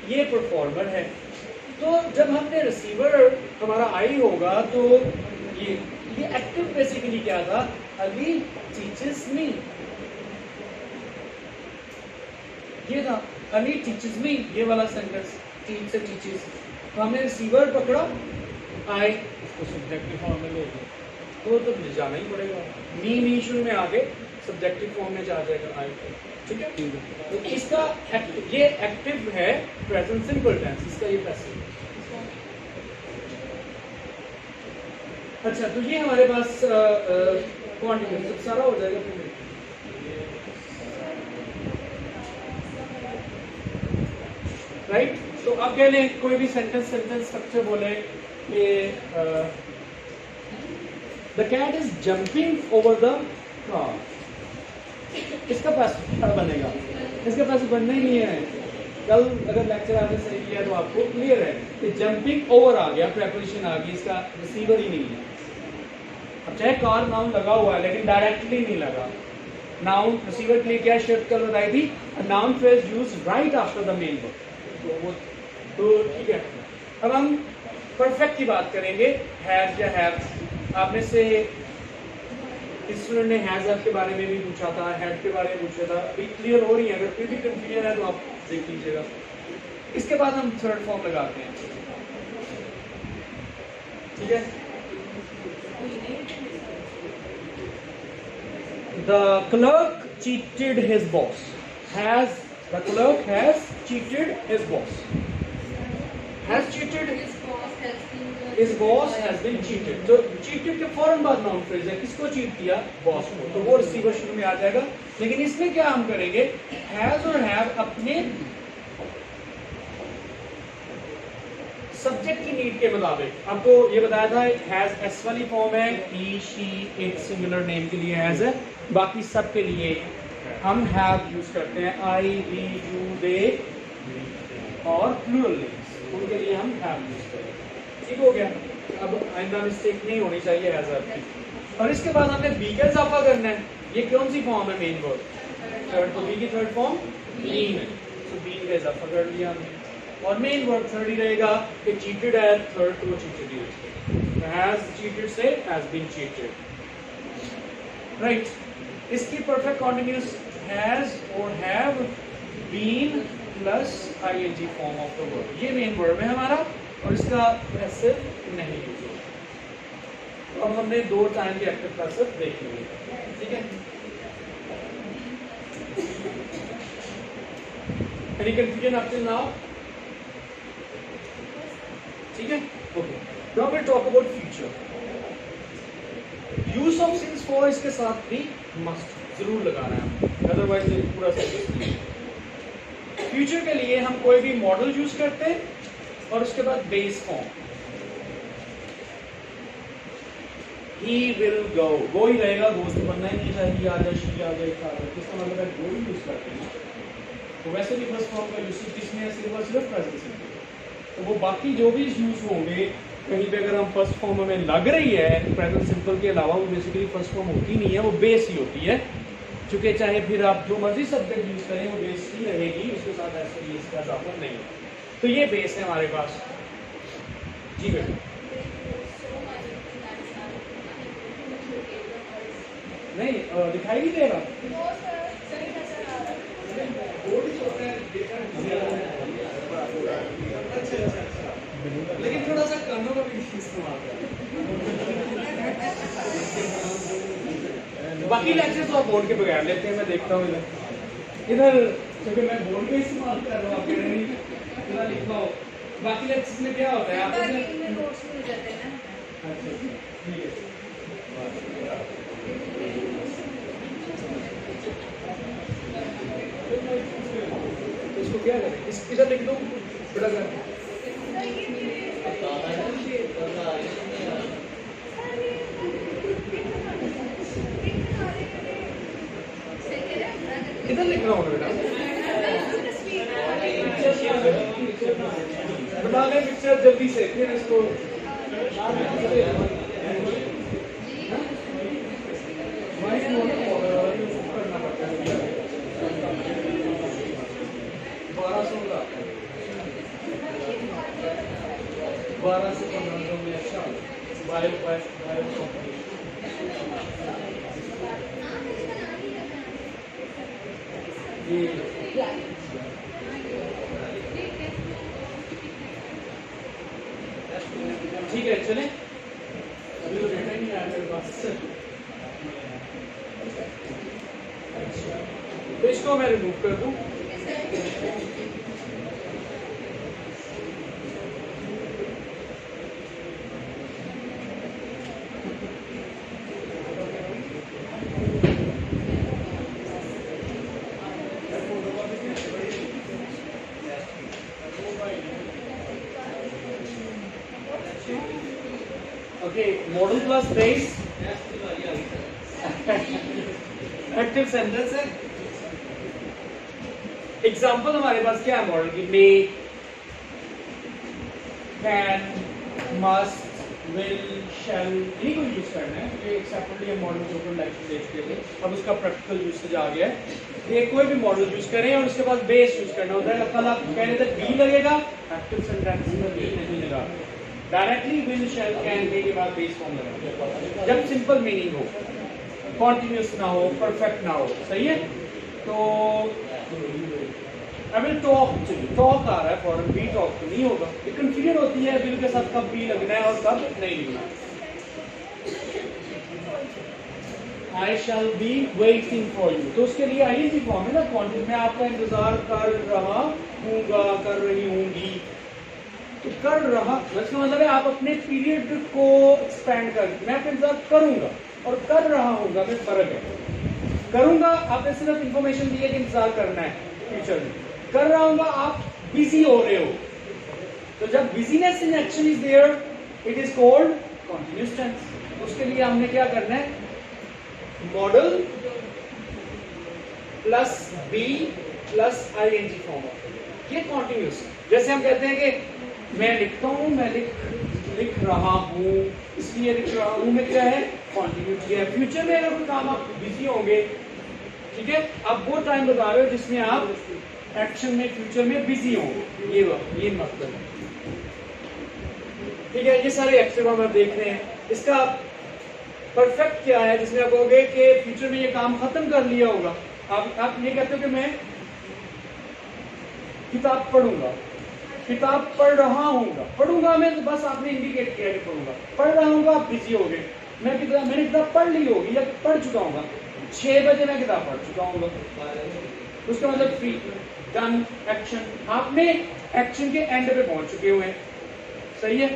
ये परफॉर्मर है, तो जब हमने रिसीवर हमारा आई होगा तो ये एक्टिव बेसिकली क्या था, अली टीचर्स मी, ये था अली टीचर्स मी, ये वाला सेंटेंस टीच से टीचर्स। तो हमने रिसीवर पकड़ा आई, उसको सब्जेक्टिव फॉर्म में ले गए। तो ले जाना ही पड़ेगा, मी शुरू में आके सब्जेक्टिव फॉर्म में जा जाएगा आई को, ठीक है। तो इसका ये एक्टिव है प्रेजेंट सिंपल टेंस, इसका ये पैसिव। अच्छा, तो ये हमारे पास क्वांटिटी सारा हो जाएगा फिर। राइट, तो अब कह लें कोई भी सेंटेंस स्ट्रक्चर बोले कि the cat is jumping over the car, इसका पैसा क्या बनेगा? इसका पैसा बनना ही नहीं है। कल अगर लेक्चर आपने सही किया तो आपको क्लियर है कि जंपिंग ओवर आ गया, प्रेपोजिशन आ गई, इसका रिसीवर ही नहीं है। अब चाहे कार नाउन लगा हुआ है लेकिन डायरेक्टली नहीं लगा। नाउन रिसीवर के लिए क्या शर्त कल बताई थी, noun phrase use right after the main verb. तो ठीक है, अब हम परफेक्ट की बात करेंगे, हैज या हैव। आप में से इस स्टूडेंट ने हैज के बारे में भी पूछा था, हैड के बारे में पूछा था, अभी क्लियर हो रही है। अगर फिर भी कंफ्यूजन है तो आप देख लीजिएगा। इसके बाद हम थर्ड फॉर्म लगाते हैं, ठीक है। The clerk cheated his boss. The clerk has cheated his boss. Has cheated his boss has been cheated. तो cheated के फौरन बाद नाउन फ्रेज है, किसको चीट किया? बॉस को। तो वो रिसीवर शुरू में आ जाएगा। लेकिन इसमें क्या हम करेंगे, हैज और हैव अपने सब्जेक्ट की नीड के मुताबिक। आपको ये बताया था हैज एस वाली फॉर्म है, ही शी एक सिंगुलर नेम के लिए हैज है, बाकी सब के लिए हम हैव यूज करते हैं, आई वी यू दे और प्लूरल नेम्स, उनके लिए हम हैव यूज करते हैं। ठीक हो गया, अब आइंदा मिस्टेक नहीं होनी चाहिए हैज की। और इसके बाद हमने बी का इजाफा करना है। ये कौन सी फॉर्म है? मेन वर्ब थर्ड, तो बी की थर्ड फॉर्म बीन है, तो बीन का इजाफा कर लिया हमने। और मेन वर्ब थर्ड ही रहेगा कि चीटेड है, थर्ड तो चीटेड ही है, हैज चीटेड से हैज बीन चीटेड। राइट, इसकी परफेक्ट कॉन्टिन्यूस हैज और have been plus ING form of the verb, ये मेन वर्ब है हमारा और इसका पैसिव नहीं यूज होगा। अब हमने दो टाइम के एक्टिव पैसिव देख लिए, ठीक है। Any confusion up till now? ठीक है, okay. Now we talk about future. Use of since for इसके साथ भी मस्ट जरूर लगाना है, अदरवाइज ये पूरा सेंटेंस नहीं। फ्यूचर के लिए हम कोई भी मॉडल यूज करते हैं और उसके बाद base form, he will go, go ही रहेगा, गोस तो बनना ही नहीं चाहिए, आ जाए शी आ जाए खा जाए, इसका मतलब है गो ही यूज करते हैं। तो वैसे भी फर्स्ट फॉर्म का यूज किसमें सिर्फ प्रेजेंट सिंपल। तो वो बाकी जो भी यूज होंगे कहीं पे अगर हम फर्स्ट फॉर्म हमें लग रही है प्रेजेंट सिंपल के अलावा, वो बेसिकली फर्स्ट फॉर्म होती नहीं है, वो बेस ही होती है। चूंकि चाहे फिर आप जो मर्जी सब्जेक्ट यूज करें वो बेस ही रहेगी, उसके साथ ऐसा इसका इजाफा नहीं है। तो ये बेस है हमारे पास। जी बेटा, नहीं दिखाई नहीं दे रहा, लेकिन थोड़ा सा कानों का भी इस्तेमाल करें। बाकी लेक्चर तो आप बोर्ड के बगैर लेते हैं, मैं देखता हूँ इधर क्योंकि मैं बोर्ड का इस्तेमाल कर रहा हूँ, आप इधर लिखा हो। बाकी लेक्चर्स में क्या होता है आप नोट्स मिल जाते हैं ना। अच्छा ठीक है, इसको क्या करें, इस इधर लिख दो बड़ा कर। इधर लिख रहा हूँ बेटा, बता दें पिक्चर जल्दी से, फिर इसको करना पड़ता है 1200 का। 12 से 15 दिनों में अच्छा बायो ठीक है चले, अभी तो डेटा ही नहीं आया मेरे पास। तो इसको मैं रिमूव कर दूं। Okay, model plus base active sentence है। एग्जाम्पल हमारे पास क्या है मॉडल की? मे, कैन, मस्ट, विल, शैल, इन्हीं को यूज करना है। ये सेपरेटली हम मॉडल के ऊपर लेक्चर दे चुके थे, अब उसका प्रैक्टिकल यूसेज आ गया है। ये कोई भी मॉडल यूज करें और उसके बाद बेस यूज करना होता है। कल आप कह रहे थे बी लगेगा, एक्टिव सेंटेंस में बी नहीं लगा, directly will, shall, can, be के बाद बेस फॉर्म लगा। जब सिंपल मीनिंग हो, कॉन्टिन्यूस ना हो, परफेक्ट ना हो, सही है। तो I will talk to you, talk आ रहा है फॉरन, बी टॉक तो नहीं होगा। ये कंफ्यूजन होती है विल के साथ कब बी लगना है और कब नहीं लगना है। I shall be waiting for you, तो उसके लिए आईएनजी फॉर्म है ना, कॉन्टिन्यूस, मैं आपका इंतजार कर रहा हूँगा, कर रही हूँगी। तो कर रहा इसका मतलब है आप अपने पीरियड को एक्सपेंड कर, मैं आपका इंतजार करूंगा और कर रहा हूँगा में फर्क है। करूंगा आपने सिर्फ इंफॉर्मेशन दी है कि इंतजार करना है फ्यूचर में, कर रहा हूँगा आप बिजी हो रहे हो। तो जब busyness in action is there it is called continuous tense. उसके लिए हमने क्या करना है? Modal plus be plus ING form, ये कॉन्टिन्यूस। जैसे हम कहते हैं कि मैं लिखता हूँ, मैं लिख रहा हूँ, इसलिए लिख रहा हूँ में क्या है? कॉन्टिन्यूटी है। फ्यूचर में अगर कोई काम आप बिजी होंगे, ठीक है, आप वो टाइम बता रहे हो जिसमें आप एक्शन में फ्यूचर में बिजी होंगे, ये मतलब है। ठीक है, ये सारे एक्शन हम देख रहे हैं। इसका परफेक्ट क्या है जिसमें आप कहोगे कि फ्यूचर में ये काम खत्म कर लिया होगा। आप ये कहते हो कि मैं किताब पढ़ूंगा, किताब पढ़ रहा हूँगा, पढ़ूंगा मैं तो बस आपने इंडिकेट किया कि पढ़ूंगा, पढ़ रहा हूँगा आप बिजी हो गए। मैंने किताब पढ़ ली होगी या पढ़ चुका हूँगा, 6 बजे मैं किताब पढ़ चुका हूँगा, उसका मतलब फ्री डन एक्शन, आपने एक्शन के एंड पे पहुंच चुके हुए हैं, सही है।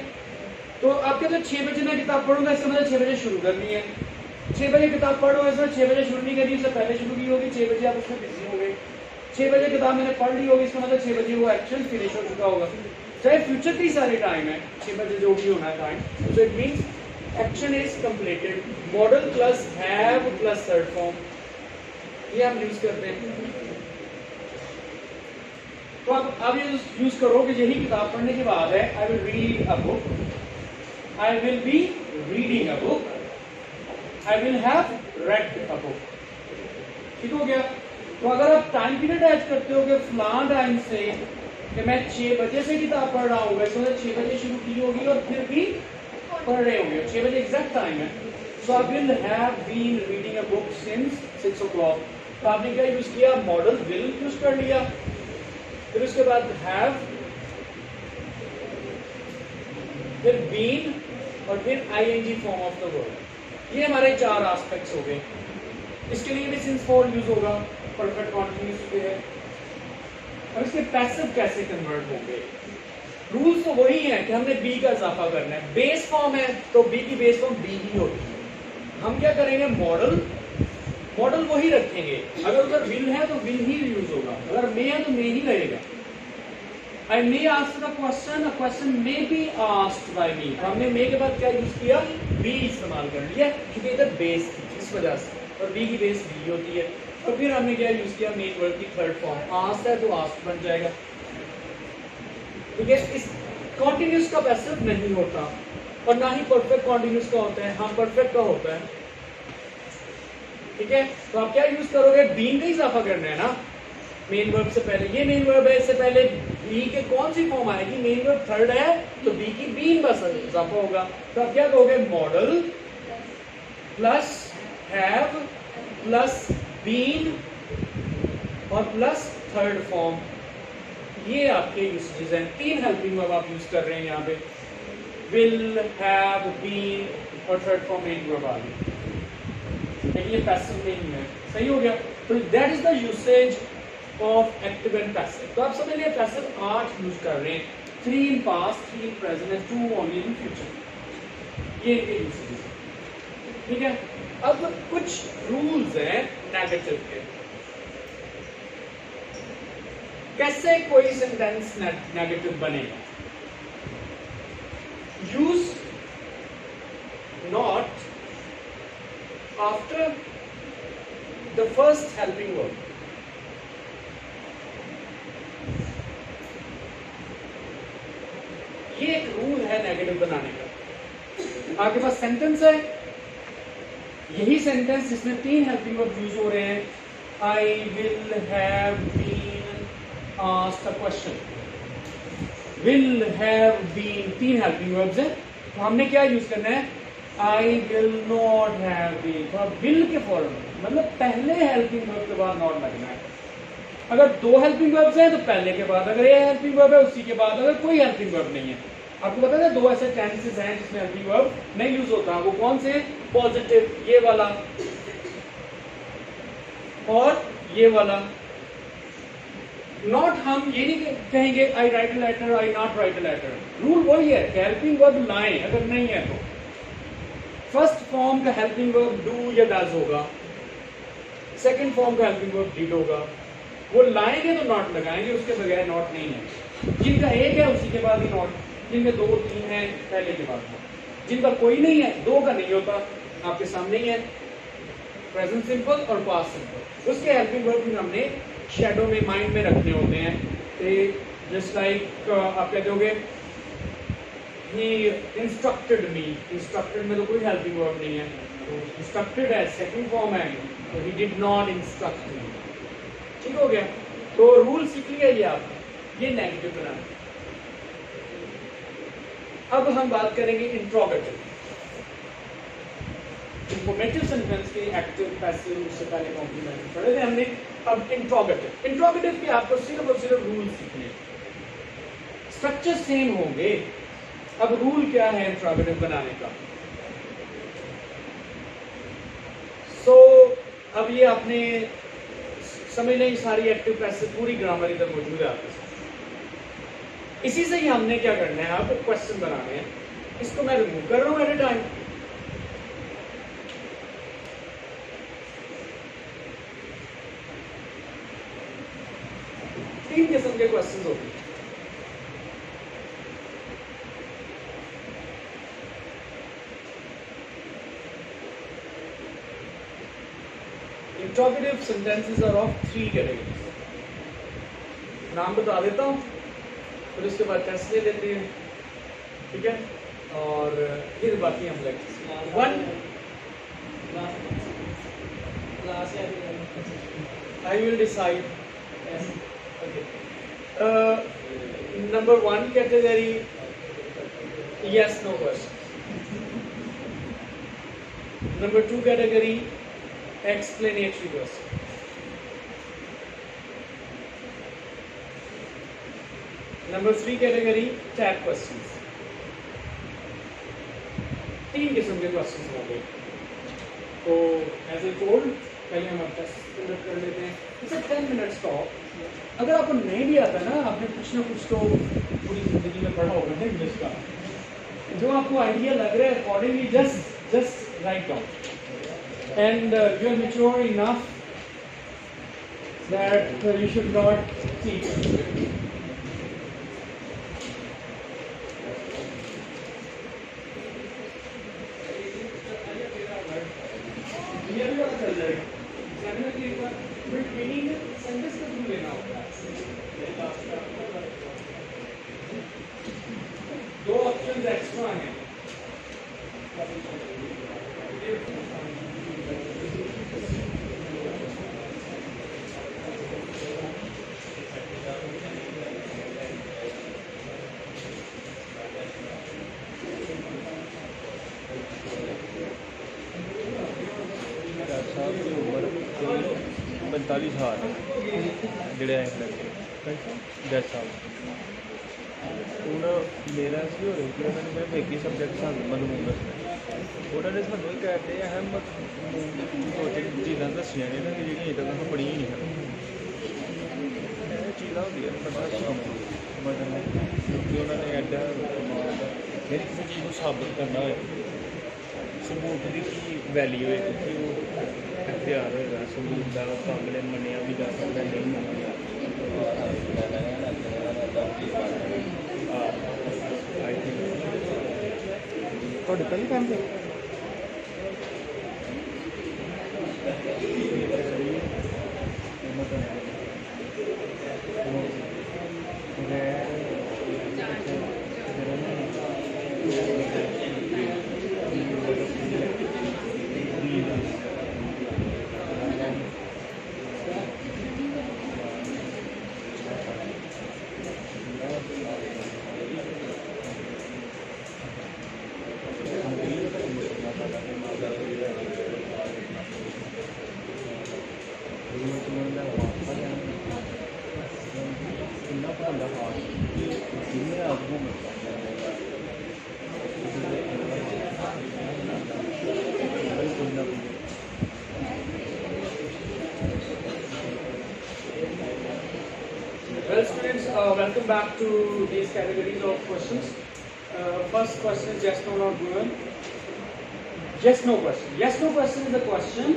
तो आप कहते हो 6 बजे मैं किताब पढ़ूंगा, इसका मतलब 6 बजे शुरू करनी है। 6 बजे किताब पढ़ो, ऐसा 6 बजे शुरू नहीं करनी, उससे पहले शुरू की होगी, 6 बजे आप उसमें बिजी हो गए। 6 बजे किताब मैंने पढ़ ली होगी, इसका मतलब 6 बजे वो एक्शन फिनिश हो चुका होगा। चाहे फ्यूचर की सारी टाइम है, 6 बजे जो भी होना है time, so it means action is completed. Model plus have plus third form, ये हम यूज करते हैं। तो अब ये यूज करो कि यही किताब पढ़ने के बाद है, I will read a book, I will be reading a book, I will have read a book. ठीक हो गया। तो अगर आप टाइम पीरियड ऐड करते हो कि फलां टाइम से कि मैं 6 बजे से किताब पढ़ रहा हूँ, इसमें 6 बजे शुरू की होगी और फिर भी पढ़ रहे होंगे, 6 बजे एग्जैक्ट टाइम है। So I will have been reading a book since 6 o'clock। तो आपने क्या यूज किया? मॉडल विल यूज कर लिया, फिर उसके बाद हैव, फिर बीन और फिर ING form of the word. ये हमारे 4 एस्पेक्ट्स हो गए। इसके लिए भी सिंस फॉर यूज होगा, परफेक्ट कॉन्टिन्यूस पे है। और इसके पैसिव कैसे कन्वर्ट होंगे? रूल्स तो वही है कि हमने बी का इजाफा करना है। बेस फॉर्म है तो बी की बेस फॉर्म बी ही होती है। हम क्या करेंगे? मॉडल वही रखेंगे। अगर उधर विल है तो विल ही यूज होगा, अगर मे है तो मे ही रहेगा। I may ask the question, a question may be asked by me. हमने मे के बाद क्या यूज किया? बी इस्तेमाल कर लिया क्योंकि इधर बेस थी इस वजह से, और बी की बेस बी होती है। और फिर हमने क्या यूज किया? मेन वर्ड की थर्ड फॉर्म, आस्क्ड है तो आस्क्ड बन जाएगा। ठीक है, इस कॉन्टिन्यूस का पैसिव नहीं होता और ना ही परफेक्ट कॉन्टिन्यूस का होता है। हाँ, परफेक्ट का होता है। ठीक है, तो आप क्या यूज करोगे? बीन का इजाफा करना है ना, मेन वर्ब से पहले ये मेन वर्ब है, इससे पहले बी के कौन सी फॉर्म आएगी? मेन वर्ब थर्ड है तो बी की बीन बस इजाफा होगा। तो आप क्या कहोगे? Modal plus have plus been और प्लस थर्ड फॉर्म, ये आपके यूसेजेस हैं। 3 हेल्पिंग वर्ब आप यूज कर रहे हैं यहाँ पे, विल, हैव, बीन और थर्ड फॉर्म मेन वर्ब आ गई, लेकिन ये पैसिव नहीं है। सही हो गया? तो that is the usage of active and passive. तो आप समझ लिए पैसिव 8 यूज कर रहे हैं, 3 in past, 3 in present and 2 only in future. ये इनके यूसेजेस हैं, ठीक है। अब कुछ रूल्स हैं नेगेटिव के, कैसे कोई सेंटेंस नेगेटिव बनेगा। Use not after the first helping verb. ये एक रूल है नेगेटिव बनाने का। आपके पास सेंटेंस है, यही सेंटेंस जिसमें 3 हेल्पिंग वर्ब यूज हो रहे हैं, I will have been asked a question, will have been 3 helping verbs हैं। तो हमने क्या यूज करना है? I will not have been. तो विल के फॉर्म मतलब पहले हेल्पिंग वर्ब के बाद नॉट लगना है। अगर 2 हेल्पिंग वर्ब्स हैं तो पहले के बाद, अगर ये हेल्पिंग वर्ब है उसी के बाद, अगर कोई हेल्पिंग वर्ब नहीं है। आपको पता है 2 ऐसे टेंसेस हैं जिसमें हेल्पिंग वर्ब नहीं यूज होता। वो कौन से? पॉजिटिव, ये वाला और ये वाला। नॉट हम ये नहीं कहेंगे I write a letter, I not write a letter. Rule वही है कि हेल्पिंग वर्ब लाएं, अगर नहीं है तो फर्स्ट फॉर्म का हेल्पिंग वर्ब डू या डज होगा, सेकंड फॉर्म का हेल्पिंग वर्ब डिड होगा। वो लाएंगे तो नॉट लगाएंगे, उसके बगैर नॉट नहीं है। जिनका एक है उसी के बाद ही नॉट, जिनके 2 3 हैं पहले के बाद नॉट, जिनका कोई नहीं है 2 का नहीं होता, आपके सामने ही है प्रेजेंट सिंपल और पास्ट सिंपल। उसके हेल्पिंग वर्ब भी हमने शैडो में, माइंड में रखने होते हैं। जस्ट लाइक आप क्या कहोगे? ही इंस्ट्रक्टेड मी। इंस्ट्रक्टेड में तो कोई हेल्पिंग वर्ब नहीं है, तो इंस्ट्रक्टेड है सेकंड फॉर्म है, तो ही डिड नॉट इंस्ट्रक्ट मी। ठीक हो गया? तो रूल सीख लिया ये आपने, ये नेगेटिव बनाना। अब हम बात करेंगे इंट्रोगेटिव। इंफॉर्मेटिव सेंटेंस के एक्टिव, पैसिव, उससे पहले कॉम्प्लीमेंट पढ़े थे हमने। अब इंट्रोगेटिव, इंट्रोगेटिव के आपको सिर्फ और सिर्फ रूल सीखने, स्ट्रक्चर सेम होंगे। अब रूल क्या है इंट्रोगेटिव बनाने का? अब ये आपने समझ लें, सारी एक्टिव पैसिव पूरी ग्रामर इधर मौजूद है आपके साथ। इसी से ही हमने क्या करना है, आपको क्वेश्चन बनाने हैं। इसको मैं रिमूव कर रहा हूं एट ए टाइम। तीन किस्म के क्वेश्चंस होते हैं। Interrogative sentences are of 3 categories. नाम बता देता हूँ, फिर उसके बाद टेस्ट ले लेते हैं, ठीक है? और फिर बाकी हम lecture 1 I will decide. Okay. Number 1 category, yes no question. Number 2 category, explanatory question. Number 3 category, tag questions. 3 किस्म के क्वेश्चंस होंगे। तो एज ए टोल्ड पहले हम टेस्ट कंडक्ट कर लेते हैं। इसे 10 मिनट्स का। अगर आपको नहीं भी आता ना, आपने कुछ ना कुछ तो पूरी जिंदगी में पढ़ा होगा ना इंग्लिश का, जो आपको आइडिया लग रहा है accordingly just write down. And you are mature enough that you should not cheat. ये भी पता चल जाएगा। जनरली एक बार बट ट्रेनिंग में सेंटेंस का थ्रू लेना होता है। 2 ऑप्शंस एक्स्ट्रा हैं। 45 साल ਜਿਹੜੇ ਆਏ ਲੱਗੇ ਡੈਥ ਸਾਲ ਹੁਣ ਮੇਰਾ ਸੀ ਹੋ ਰਿਹਾ ਕਿ ਉਹਨਾਂ ਨੇ ਮੇਰੇ ਇੱਕ ਹੀ ਸਬਜੈਕਟ ਸਾਨੂੰ ਮਜ਼ਮੂਨ ਦੱਸਣਾ ਉਹਨਾਂ ਨੇ ਸਾਨੂੰ ਇਹ ਕਹਿੰਦੇ ਅਹਿਮ ਦੋ ਤਿੰਨ ਚੀਜ਼ਾਂ ਦੱਸੀਆਂ ਨੇ ਨਾ ਕਿ ਜਿਹੜੀਆਂ ਅਜੇ ਤੱਕ ਆਪਾਂ ਪੜ੍ਹੀਆਂ ਹੀ ਨਹੀਂ ਹਨ ਇਹ ਚੀਜ਼ਾਂ ਹੁੰਦੀਆਂ ਨੇ ਬੰਦਾ ਸਮਝਣਾ ਕਿਉਂਕਿ ਉਹਨਾਂ ਨੇ ਐਡਾ ਮੇਰੀ ਕਿਸੇ ਚੀਜ਼ ਨੂੰ ਸਾਬਤ ਕਰਨਾ ਹੋਏ ਸਬੂਤ ਦੀ ਕੀ ਵੈਲਿਊ ਹੈ ਕਿ ਉਹ ਇਖਤਿਆਰ ਹੋਏਗਾ ਸਬੂਤ ਦਾ ਕਾਬਲ ਮੰਨਿਆ ਵੀ ਜਾ ਸਕਦਾ ਨਹੀਂ ਮੰਨਿਆ ਤੁਹਾਡੇ ਪਹਿਲੇ ਟਾਈਮ ਤੇ Well, students, welcome back to these categories of questions. First question is yes, no, not given. Yes, no question. Yes, no question is a question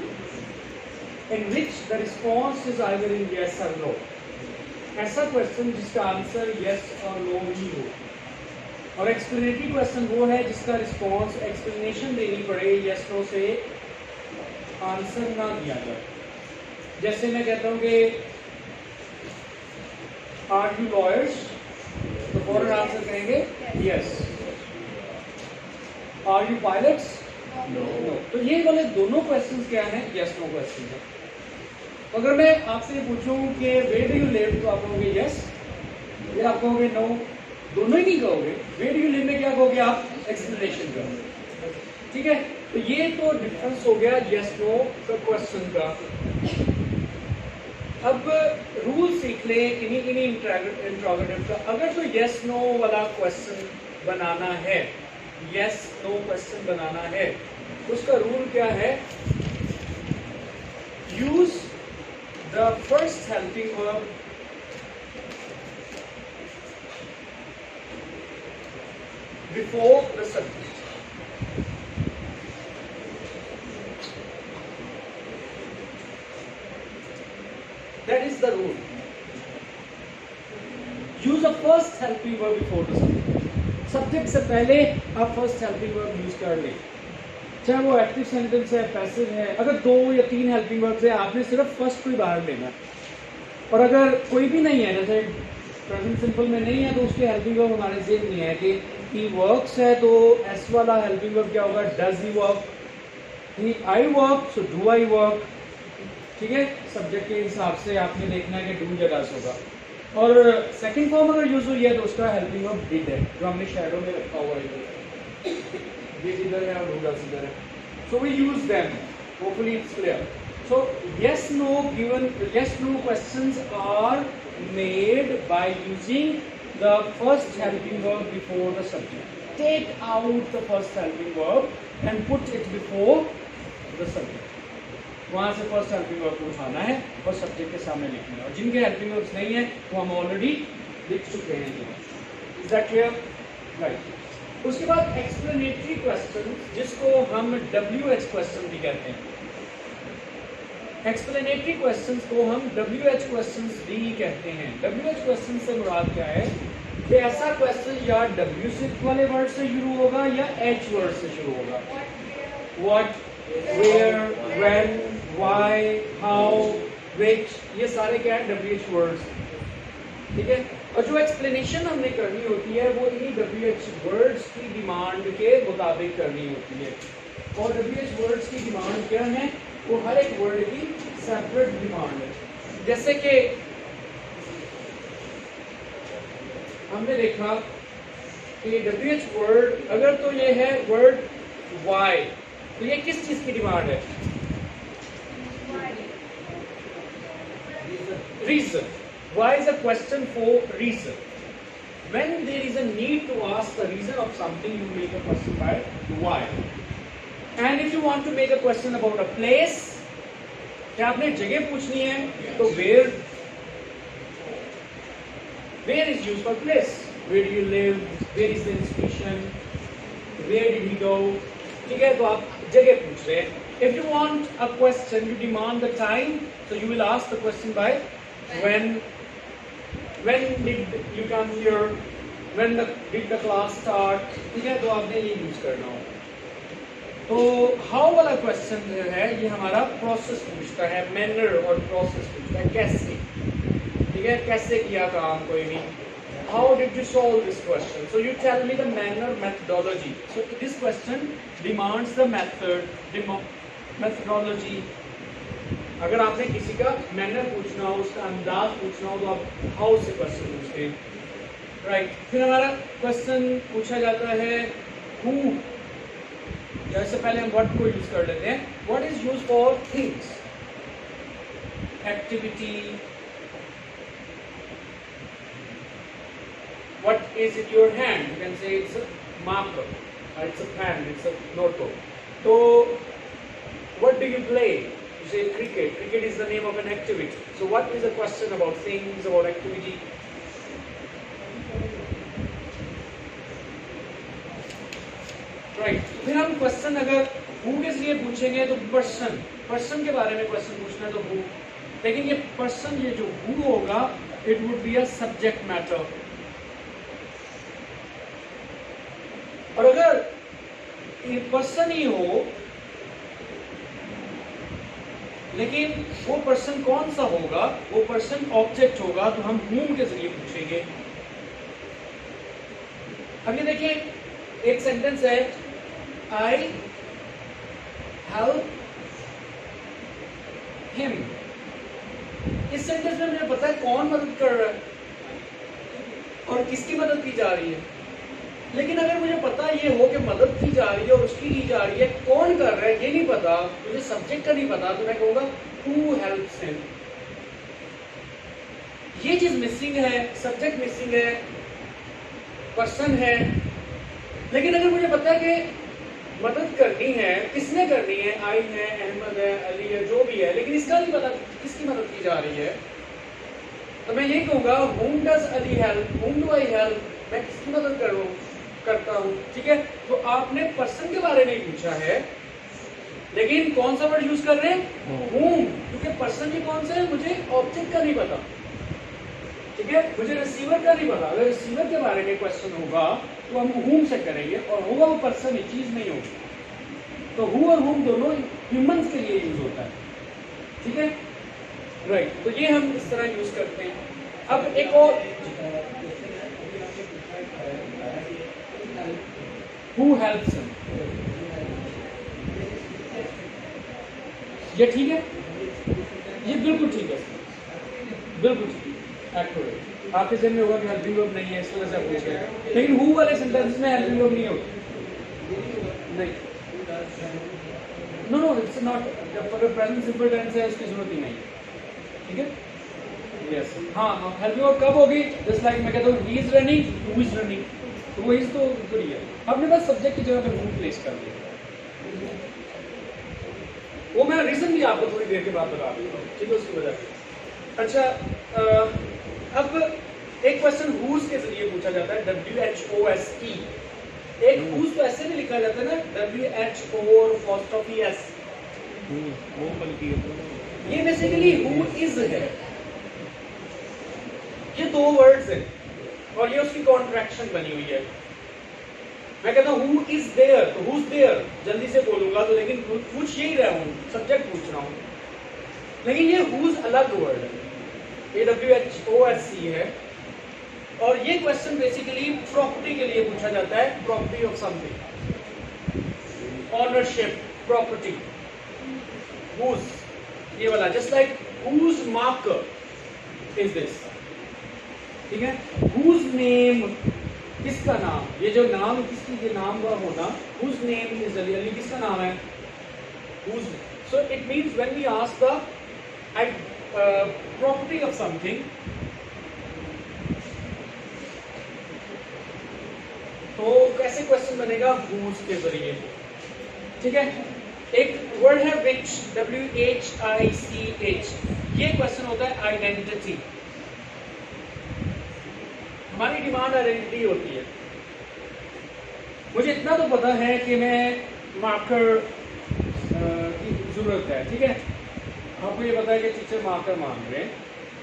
in which the response is either in yes or no. ऐसा question जिसका answer yes और no ही हो और explanatory question वो है जिसका response explanation देनी पड़े yes no से आंसर ना दिया जाए। जैसे मैं कहता हूँ कि Are you lawyers? तो फौरन आंसर करेंगे yes. Are you pilots? No. तो ये वाले दोनों क्वेश्चंस क्या हैं? Yes no क्वेश्चन है। अगर मैं आपसे पूछूं कि where do you live तो आप कहोगे yes या आप कहोगे no, दोनों ही नहीं कहोगे। where do you live में क्या कहोगे आप? एक्सप्लेनेशन करोगे, ठीक है। तो ये तो डिफरेंस हो गया yes no का क्वेश्चन का। अब रूल सीख ले इन्हीं इंट्रोगेटिव का। अगर तो यस नो वाला क्वेश्चन बनाना है, यस नो क्वेश्चन बनाना है, उसका रूल क्या है? Use the first helping verb before the subject. That is the rule. Use a first helping verb before the subject. Subject से पहले आप first helping verb use कर ले, चाहे वो एक्टिव सेंटेंस है, पैसिव है। अगर 2 या 3 हेल्पिंग वर्ब्स है, आपने सिर्फ फर्स्ट को ही बाहर लेना। और अगर कोई भी नहीं है, जैसे प्रेजेंट सिंपल में नहीं है, तो उसके हेल्पिंग वर्ब हमारे जेब में है कि he works है, तो एस वाला हेल्पिंग वर्ब क्या होगा? Does he work. I work, so do I work, ठीक है। सब्जेक्ट के हिसाब से आपने देखना है कि डू या डज होगा। और सेकंड फॉर्म अगर यूज हुई है तो उसका हेल्पिंग वर्ब डिड है, जो हमने शैडो में रखा हुआ है। डिड इधर है और डू डज इधर है, so we use them, hopefully it's clear. So yes no given, yes no questions are made by using the first helping verb before the subject. Take out the first helping verb and put it before the subject. वहाँ से first helping verb को उठाना है और subject के सामने लिखना है। और जिनके हेल्पिंग वर्ब्स नहीं है वो हम ऑलरेडी लिख चुके हैं। Is that clear? राइट। उसके बाद एक्सप्लेनेटरी क्वेश्चन, जिसको हम WH क्वेश्चन भी कहते हैं। एक्सप्लेनेटरी क्वेश्चंस को हम WH क्वेश्चंस भी कहते हैं। WH क्वेश्चन से मुराद क्या है कि ऐसा क्वेश्चन या W से वाले वर्ड से शुरू होगा या H वर्ड से शुरू होगा। What, where, when, why, how, which, ये सारे क्या है? WH वर्ड्स, ठीक है। और जो एक्सप्लेनेशन हमने करनी होती है वो इन्हीं WH वर्ड्स की डिमांड के मुताबिक करनी होती है। और WH वर्ड्स की डिमांड क्या है? वो हर एक वर्ड की सेपरेट डिमांड है। जैसे कि हमने देखा कि WH वर्ड अगर तो ये है वर्ड वाई, तो ये किस चीज की डिमांड है? reason. Why is a question for reason? When there is a need to ask the reason of something, you make a question by why. And if you want to make a question about a place, क्या आपने जगह पूछनी है तो where is used for place. Where do you live? Where is the institution? Where did he go? ठीक है, तो आप जगह पूछ रहे हैं. If you want a question, you demand the time, so you will ask the question by when. When did you come here? When did the class start? ठीक है, तो आपने ये यूज करना हो. तो हाउ वाला क्वेश्चन जो है ये हमारा प्रोसेस पूछता है, मैनर और प्रोसेस पूछता है, कैसे. ठीक है, कैसे किया काम कोई भी. How did you solve this question? So you tell me the manner, methodology. So this question demands the method, methodology. अगर आपने किसी का मैनर पूछना हो, उसका अंदाज पूछना हो, तो आप हाउ से क्वेश्चन पूछते हैं. राइट. फिर हमारा क्वेश्चन पूछा जाता है हु. जैसे पहले हम व्हाट को यूज कर लेते हैं. What is use for things, activity. What is in your hand? You can say it's a marker, or it's a pen, it's a notebook. So, what do you play? You say cricket. Cricket is the name of an activity. So, what is the question about things, about activity? Right. फिर हम question अगर who के लिए पूछेंगे तो person के बारे में क्वेश्चन पूछना है तो who. लेकिन ये पर्सन, ये जो who होगा, it would be a subject matter. और अगर ये पर्सन ही हो, लेकिन वो पर्सन कौन सा होगा, वो पर्सन ऑब्जेक्ट होगा, तो हम whom के जरिए पूछेंगे. अब ये देखिए, एक सेंटेंस है I help him. इस सेंटेंस में मुझे पता है कौन मदद कर रहा है और किसकी मदद की जा रही है. लेकिन अगर मुझे पता ये हो कि मदद की जा रही है और उसकी की जा रही है, कौन कर रहा है ये नहीं पता, मुझे सब्जेक्ट का नहीं पता, तो मैं कहूँगा who helps him. ये चीज मिसिंग है, सब्जेक्ट मिसिंग है, पर्सन है. लेकिन अगर मुझे पता है कि मदद करनी है, किसने करनी है, आई है, अहमद है, अली है, जो भी है, लेकिन इसका नहीं पता किसकी मदद की जा रही है, तो मैं यही कहूँगा whom does Ali help, whom do I help. मैं किसकी मदद करता हूँ. ठीक है, तो आपने पर्सन के बारे में पूछा है, लेकिन कौन सा वर्ड यूज कर रहे हैं, whom, क्योंकि पर्सन भी कौन सा है, मुझे ऑब्जेक्ट का नहीं पता. ठीक है, मुझे रिसीवर का नहीं पता. अगर रिसीवर के बारे में क्वेश्चन होगा तो हम whom से करेंगे, और होगा वो पर्सन, ही चीज नहीं होगी. तो who और whom दोनों ह्यूमंस के लिए यूज होता है. ठीक है, राइट. तो ये हम इस तरह यूज करते हैं. अब एक और who helps him. ये ठीक है, ये बिल्कुल ठीक है, बिल्कुल ठीक है, एक्यूरेट. आपके जहन में होगा कि हेल्पिंग वर्ब नहीं है, इस वजह से आप पूछ रहे हैं. लेकिन who वाले सेंटेंस में हेल्पिंग वर्ब नहीं होती. नहीं, नो इट्स नॉट. अगर प्रेजेंट सिंपल टेंस है उसकी जरूरत ही नहीं. ठीक है, यस. हाँ, हेल्पिंग वर्ब कब होगी, जस्ट लाइक मैं कहता हूँ he is running, who is running, तो वो इज तो ही है. आपने बस सब्जेक्ट की जगह पे who प्लेस कर दिया. वो मैं रीजन भी आपको थोड़ी देर के बाद बता दूंगा. ठीक है, उसकी वजह से. अच्छा, अब एक क्वेश्चन whose के जरिए पूछा जाता है, WHOSE. एक whose तो ऐसे भी लिखा जाता है ना, WHO और apostrophe S. वो बल्कि ये बेसिकली who is है. ये दो वर्ड्स हैं और ये उसकी कॉन्ट्रैक्शन बनी हुई है. मैं कहता हूँ who is there, तो who's there जल्दी से बोलूंगा तो, लेकिन पूछ यही रहा हूँ, सब्जेक्ट पूछ रहा हूँ. लेकिन ये who's अलग वर्ड है, ये WHOSE है. और ये क्वेश्चन बेसिकली प्रॉपर्टी के लिए पूछा जाता है, property of something, ownership, property. whose, ये वाला, just like whose marker is this. ठीक है, whose name, किसका नाम, ये जो नाम किसकी, ये नाम का होना, whose name is Ali, किसका नाम है, whose. So it means when we ask the property of something, तो कैसे क्वेश्चन बनेगा? whose के जरिए। ठीक है, एक वर्ड है which, WHICH, ये क्वेश्चन होता है आइडेंटिटी। हमारी डिमांड आइडेंटिटी होती है। मुझे इतना तो पता है कि मैं मार्कर की जरूरत है, ठीक है, आपको ये पता है कि टीचर मार्कर मांग रहे हैं,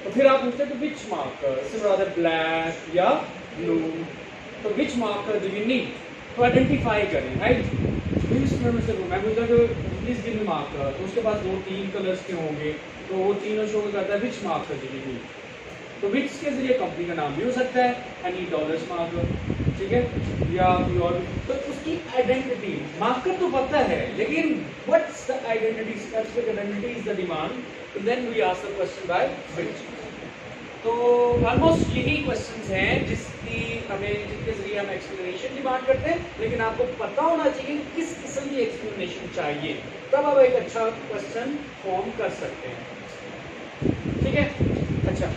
तो फिर आप पूछते हैं तो विच मार्कर, सिर्फ रादर ब्लैक या ब्लू, तो विच मार्कर डू यू नीड, तो आइडेंटिफाई करें, राइट। मैं पूछता हूँ प्लीज गिव मी मार्कर, तो उसके पास 2-3 कलर्स के होंगे, तो वो तीनों शो करता है विच मार्कर डू यू नीड। तो विच के जरिए कंपनी का नाम भी हो सकता है, एनी डॉलर्स मार्कर, ठीक है, या और तो उसकी आइडेंटिटी, मार्कर तो पता है, लेकिन what's the identity, specific identity is the demand, तो then we ask the question by which. तो ऑलमोस्ट यही क्वेश्चंस हैं जिनके जरिए हम एक्सप्लेनेशन डिमांड करते हैं, लेकिन आपको पता होना चाहिए कि किस किस्म की एक्सप्लेनेशन चाहिए, तब आप एक अच्छा क्वेश्चन फॉर्म कर सकते हैं। ठीक है, अच्छा,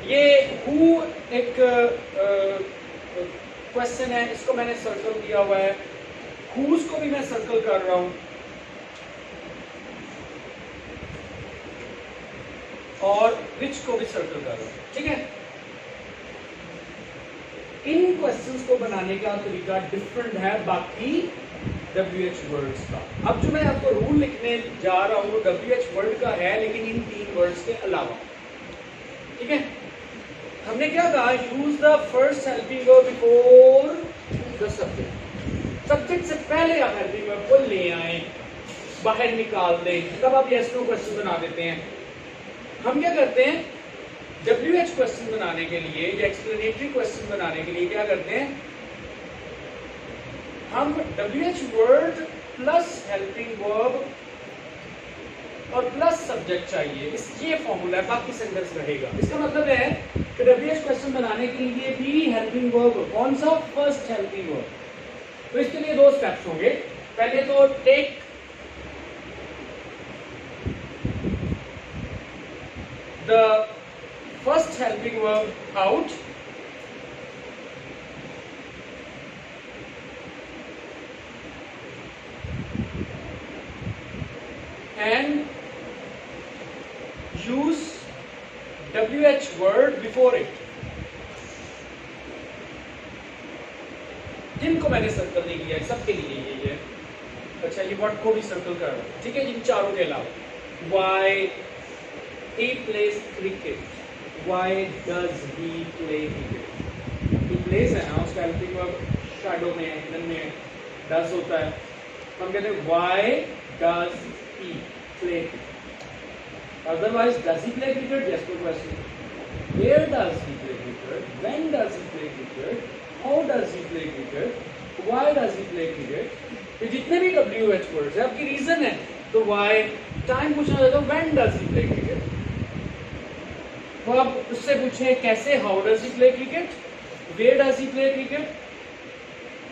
ये हु एक क्वेश्चन है, इसको मैंने सर्कल किया हुआ है, हुज को भी मैं सर्कल कर रहा हूं, और विच को भी सर्कल कर रहा हूं। ठीक है, इन क्वेश्चंस को बनाने का तरीका डिफरेंट है बाकी WH वर्ड्स का। अब जो मैं आपको रूल लिखने जा रहा हूं वो WH वर्ड का है, लेकिन इन 3 वर्ड्स के अलावा। ठीक है, हमने क्या कहा? Use the first helping verb before the subject. Subject से पहले आप हेल्पिंग वर्ब को ले आए, बाहर निकाल दें, तब आप यस नो क्वेश्चन बना देते हैं। हम क्या करते हैं? WH क्वेश्चन बनाने के लिए या एक्सप्लेनेटरी क्वेश्चन बनाने के लिए क्या करते हैं? हम WH word plus helping verb और प्लस सब्जेक्ट चाहिए, इस ये फॉर्मूला है, बाकी सेंटेंस रहेगा। इसका मतलब है कि WH क्वेश्चन बनाने के लिए भी हेल्पिंग वर्ब कौन सा? First helping verb. तो इसके लिए 2 स्टेप्स होंगे। पहले तो take the first helping verb out and use WH word before it। जिनको मैंने सर्कल नहीं किया है सबके लिए ये है। अच्छा, ये वर्ड को भी सर्कल कर रहा हूं, ठीक है, इन चारों के अलावा। Why he plays cricket, why does he play cricket? He plays है ना, उसका हेल्पिंग वर्ब शैडो में है, हिडन में है, does होता है। हम कहते हैं why does he play cricket? Otherwise, does he play cricket? Yes, no question. Where does he play cricket? When does he play cricket? How does he play cricket? Why does he play cricket? ये जितने भी WH words है, आपकी reason है, तो why, time पूछना चाहता हूँ, when does he play cricket? तो आप उससे पूछे कैसे, how does he play cricket? Where does he play cricket?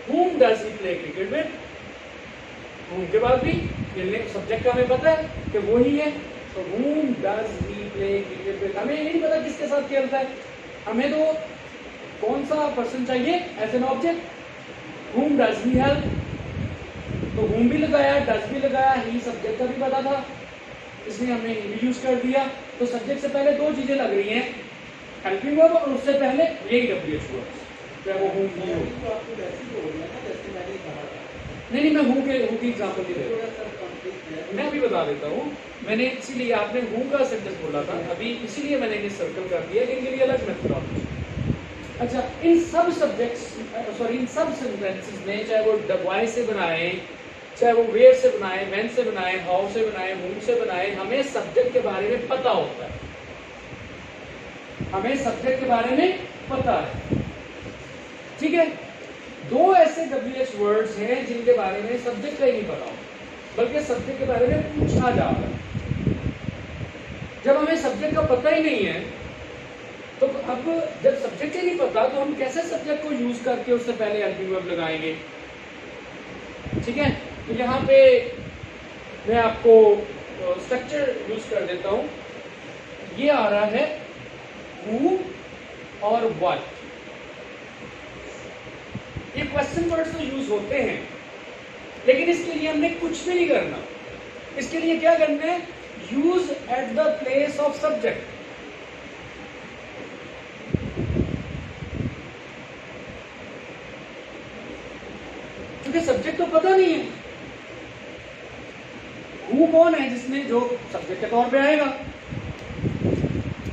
Whom does he play cricket with? whom के बाद भी सब्जेक्ट का हमें पता है कि वो ही है, तो whom does he play cricket with? हमें नहीं पता किसके साथ खेलता है, हमें तो कौन सा पर्सन चाहिए as an object. whom does he help? तो whom भी लगाया, does भी लगाया, ही सब्जेक्ट का भी पता था, इसलिए हमने ही यूज कर दिया। तो सब्जेक्ट से पहले 2 चीजें लग रही हैं, हेल्पिंग वर्ब और उससे पहले यही WH वर्ड, चाहे वो हूं ही हो। नहीं, मैं हूं की एग्जांपल नहीं दे रहा, मैं अभी बता देता हूँ। मैंने इसीलिए, आपने हूं का सेंटेंस बोला था अभी, इसीलिए मैंने इन्हें सर्कल कर दिया कि इनके लिए अलग मेथोडोलॉजी। अच्छा, इन सब सब्जेक्ट्स, सॉरी इन सब सेंटेंसेस में, चाहे वो why से बनाए, चाहे वो where से बनाए, when से बनाए, how से बनाए, whom से बनाए, हमें सब्जेक्ट के बारे में पता होता है, हमें सब्जेक्ट के बारे में पता है। ठीक है, 2 ऐसे WH वर्ड्स हैं जिनके बारे में सब्जेक्ट का ही नहीं पता हो, बल्कि सब्जेक्ट के बारे में पूछा जा रहा है। जब हमें सब्जेक्ट का पता ही नहीं है, तो अब जब सब्जेक्ट ही नहीं पता, तो हम कैसे सब्जेक्ट को यूज करके उससे पहले हेल्पिंग वर्ब लगाएंगे? ठीक है, तो यहाँ पे मैं आपको स्ट्रक्चर यूज कर देता हूँ। ये आ रहा है who और what। ये क्वेश्चन वर्ड्स तो यूज होते हैं, लेकिन इसके लिए हमने कुछ भी नहीं करना। इसके लिए क्या करना है, use at the place of subject. क्योंकि सब्जेक्ट तो पता नहीं है, हु कौन है जिसने जो सब्जेक्ट के तौर पे आएगा।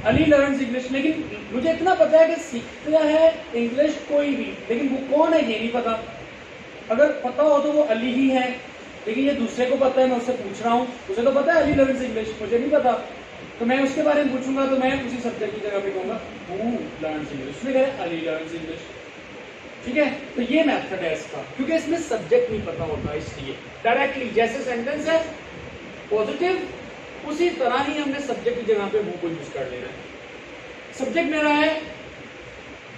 अली लर्न्स इंग्लिश, लेकिन मुझे इतना पता है कि सीखता है इंग्लिश कोई भी, लेकिन वो कौन है ये नहीं पता। अगर पता हो तो वो अली ही है, लेकिन ये दूसरे को पता है, मैं उससे पूछ रहा हूँ, उसे तो पता है अली लर्न्स इंग्लिश, मुझे नहीं पता, तो मैं उसके बारे में पूछूंगा तो मैं उसी सब्जेक्ट की जगह पे कहूंगा हु लर्न्स इंग्लिश, उसने कहा अली लर्न्स इंग्लिश। ठीक है, तो ये मेथड है इसका, क्योंकि इसमें सब्जेक्ट नहीं पता होता, इसलिए डायरेक्टली जैसे सेंटेंस है पॉजिटिव, उसी तरह ही हमने सब्जेक्ट की जगह पे वो को यूज कर लेना है। सब्जेक्ट मेरा है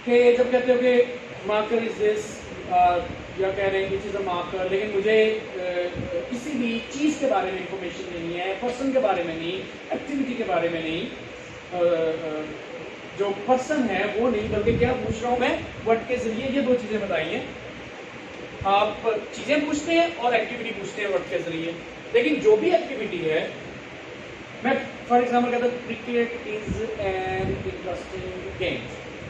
कि जब कहते हो कि मार्कर इज दिस, या कह रहे हैं इट इज अ मार्कर, लेकिन मुझे किसी भी चीज के बारे में इंफॉर्मेशन नहीं है, पर्सन के बारे में नहीं, एक्टिविटी के बारे में नहीं, जो पर्सन है वो नहीं, बल्कि क्या पूछ रहा हूं मैं, व्हाट के जरिए। ये दो चीजें बताई हैं, आप चीजें पूछते हैं और एक्टिविटी पूछते हैं व्हाट के जरिए। लेकिन जो भी एक्टिविटी है, मैं फॉर एग्जाम्पल कहता हूँ cricket is an interesting game.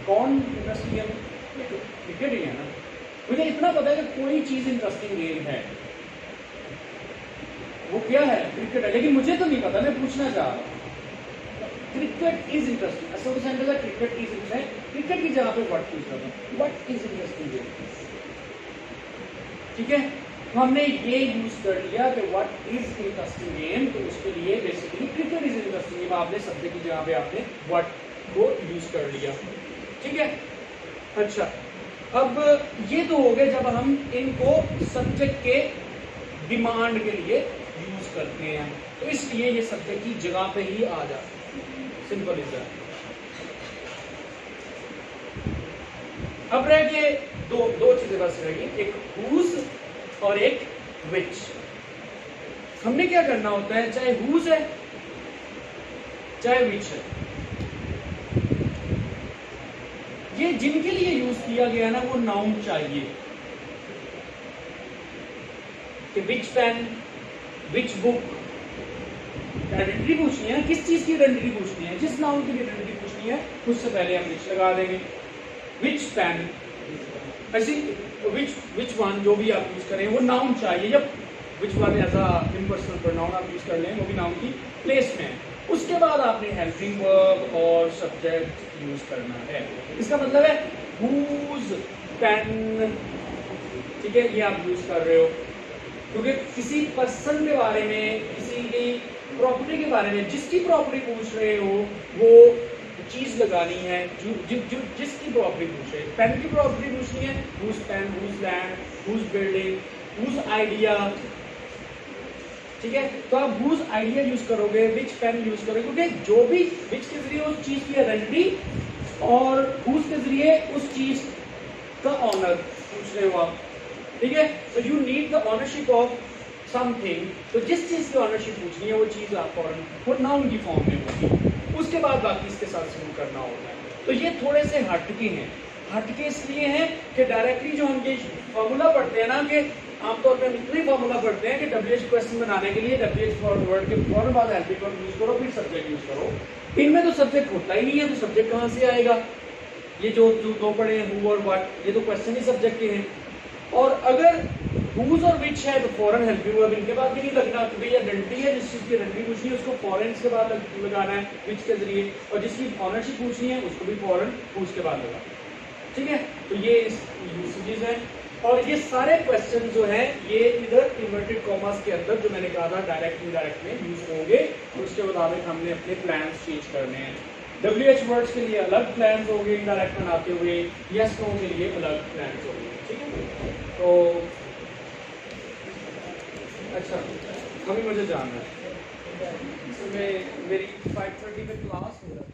कौन इंटरेस्टिंग गेम? क्रिकेट ही है ना। मुझे इतना पता है कि कोई चीज इंटरेस्टिंग गेम है, वो क्या है, क्रिकेट है, लेकिन मुझे तो नहीं पता, मैं पूछना चाह रहा हूँ क्रिकेट इज इंटरेस्टिंग। ऐसा तो सेंटेंस है क्रिकेट इज इंटरेस्टिंग, क्रिकेट की जगह पे व्हाट पूछ रहा हूँ, व्हाट इज इंटरेस्टिंग गेम। ठीक है, तो हमने ये यूज कर लिया कि व्हाट इज इंटरेस्टिंग गेम, तो उसके लिए basically cricket is interesting game, आपने सब्जेक्ट की जगह पे आपने व्हाट को यूज कर लिया। ठीक है, अच्छा, अब ये तो हो गए जब हम इनको सब्जेक्ट के डिमांड के लिए यूज करते हैं, तो इसलिए ये सब्जेक्ट की जगह पे ही आ जाता है। Simple is that. अब रह गए दो चीजें बस रह गई, एक हुज और एक विच। हमने क्या करना होता है, चाहे हुज है चाहे विच है, ये जिनके लिए यूज किया गया ना वो नाउन चाहिए, कि विच पेन, विच बुक। आइडेंटिटी पूछनी है, किस चीज की आइडेंटिटी पूछनी है, जिस नाउन की आइडेंटिटी पूछनी है उससे पहले हम विच लगा देंगे। विच पेन, ऐसी विच वन जो भी आप यूज करें वो नाउन चाहिए। जब which one as a impersonal pronoun आप यूज कर लें, वो भी नाउन की प्लेस में है, उसके बाद आपने हेल्पिंग वर्ब और सब्जेक्ट यूज करना है। इसका मतलब है हुज पेन, ठीक है, ये आप यूज कर रहे हो, क्योंकि किसी पर्सन के बारे में, किसी की प्रॉपर्टी के बारे में, जिसकी प्रॉपर्टी पूछ रहे हो वो चीज लगानी है, जिसकी प्रॉपर्टी पूछ रहे हैं। पेन की प्रॉपर्टी पूछनी है, whose pen, whose land, whose building, whose idea. ठीक है, तो आप हुज आइडिया यूज करोगे, विच पेन यूज करोगे, क्योंकि जो भी विच के जरिए उस चीज की आइडेंटिटी और हुज के जरिए उस चीज का ऑनर पूछ रहे हो आप। ठीक है, तो you need the ownership of something, तो जिस चीज की ऑनरशिप पूछनी है वो चीज आप फौरन वो नाउन की फॉर्म में होगी, उसके बाद बाकी इसके साथ शुरू करना होता है। तो ये थोड़े से हटके हैं। हटके इसलिए हैं कि डायरेक्टली जो हम ये फॉर्मूला पढ़ते हैं ना, कि आमतौर पर हम इतने फॉर्मूला पढ़ते हैं कि WH क्वेश्चन बनाने के लिए WH वर्ड के फौरन बाद हेल्पिंग वर्ब यूज करो, फिर सब्जेक्ट यूज करो। इनमें तो सब्जेक्ट होता ही नहीं है, तो सब्जेक्ट कहाँ से आएगा? ये जो दो पढ़े हैं हु और व्हाट, ये तो क्वेश्चन ही सब्जेक्ट के हैं। और अगर हुज और विच है तो फॉरन हेल्पिंग वर्ब इनके बाद भी नहीं लगना, क्योंकि ये आइडेंटिटी है, जिस चीज की आइडेंटिटी पूछनी है उसको फॉरन के बाद लगाना है विच के जरिए, और जिसकी ऑनरशिप पूछनी है उसको भी फॉरन हुज के बाद लगाना। ठीक है, तो ये यूसेजेस है। और ये सारे क्वेश्चन जो है ये इधर इन्वर्टेड कॉमास के अंदर, जो मैंने कहा था डायरेक्ट इनडायरेक्ट में यूज होंगे, और उसके मुताबिक हमने अपने प्लान्स चेंज करने हैं। WH वर्ड्स के लिए अलग प्लान्स होंगे इनडायरेक्ट बनाते हुए, यस नो के लिए अलग प्लान्स होंगे। ठीक है, तो अच्छा, अभी मुझे जानना है, इसमें मेरी 5:30 पे क्लास हो रहा है।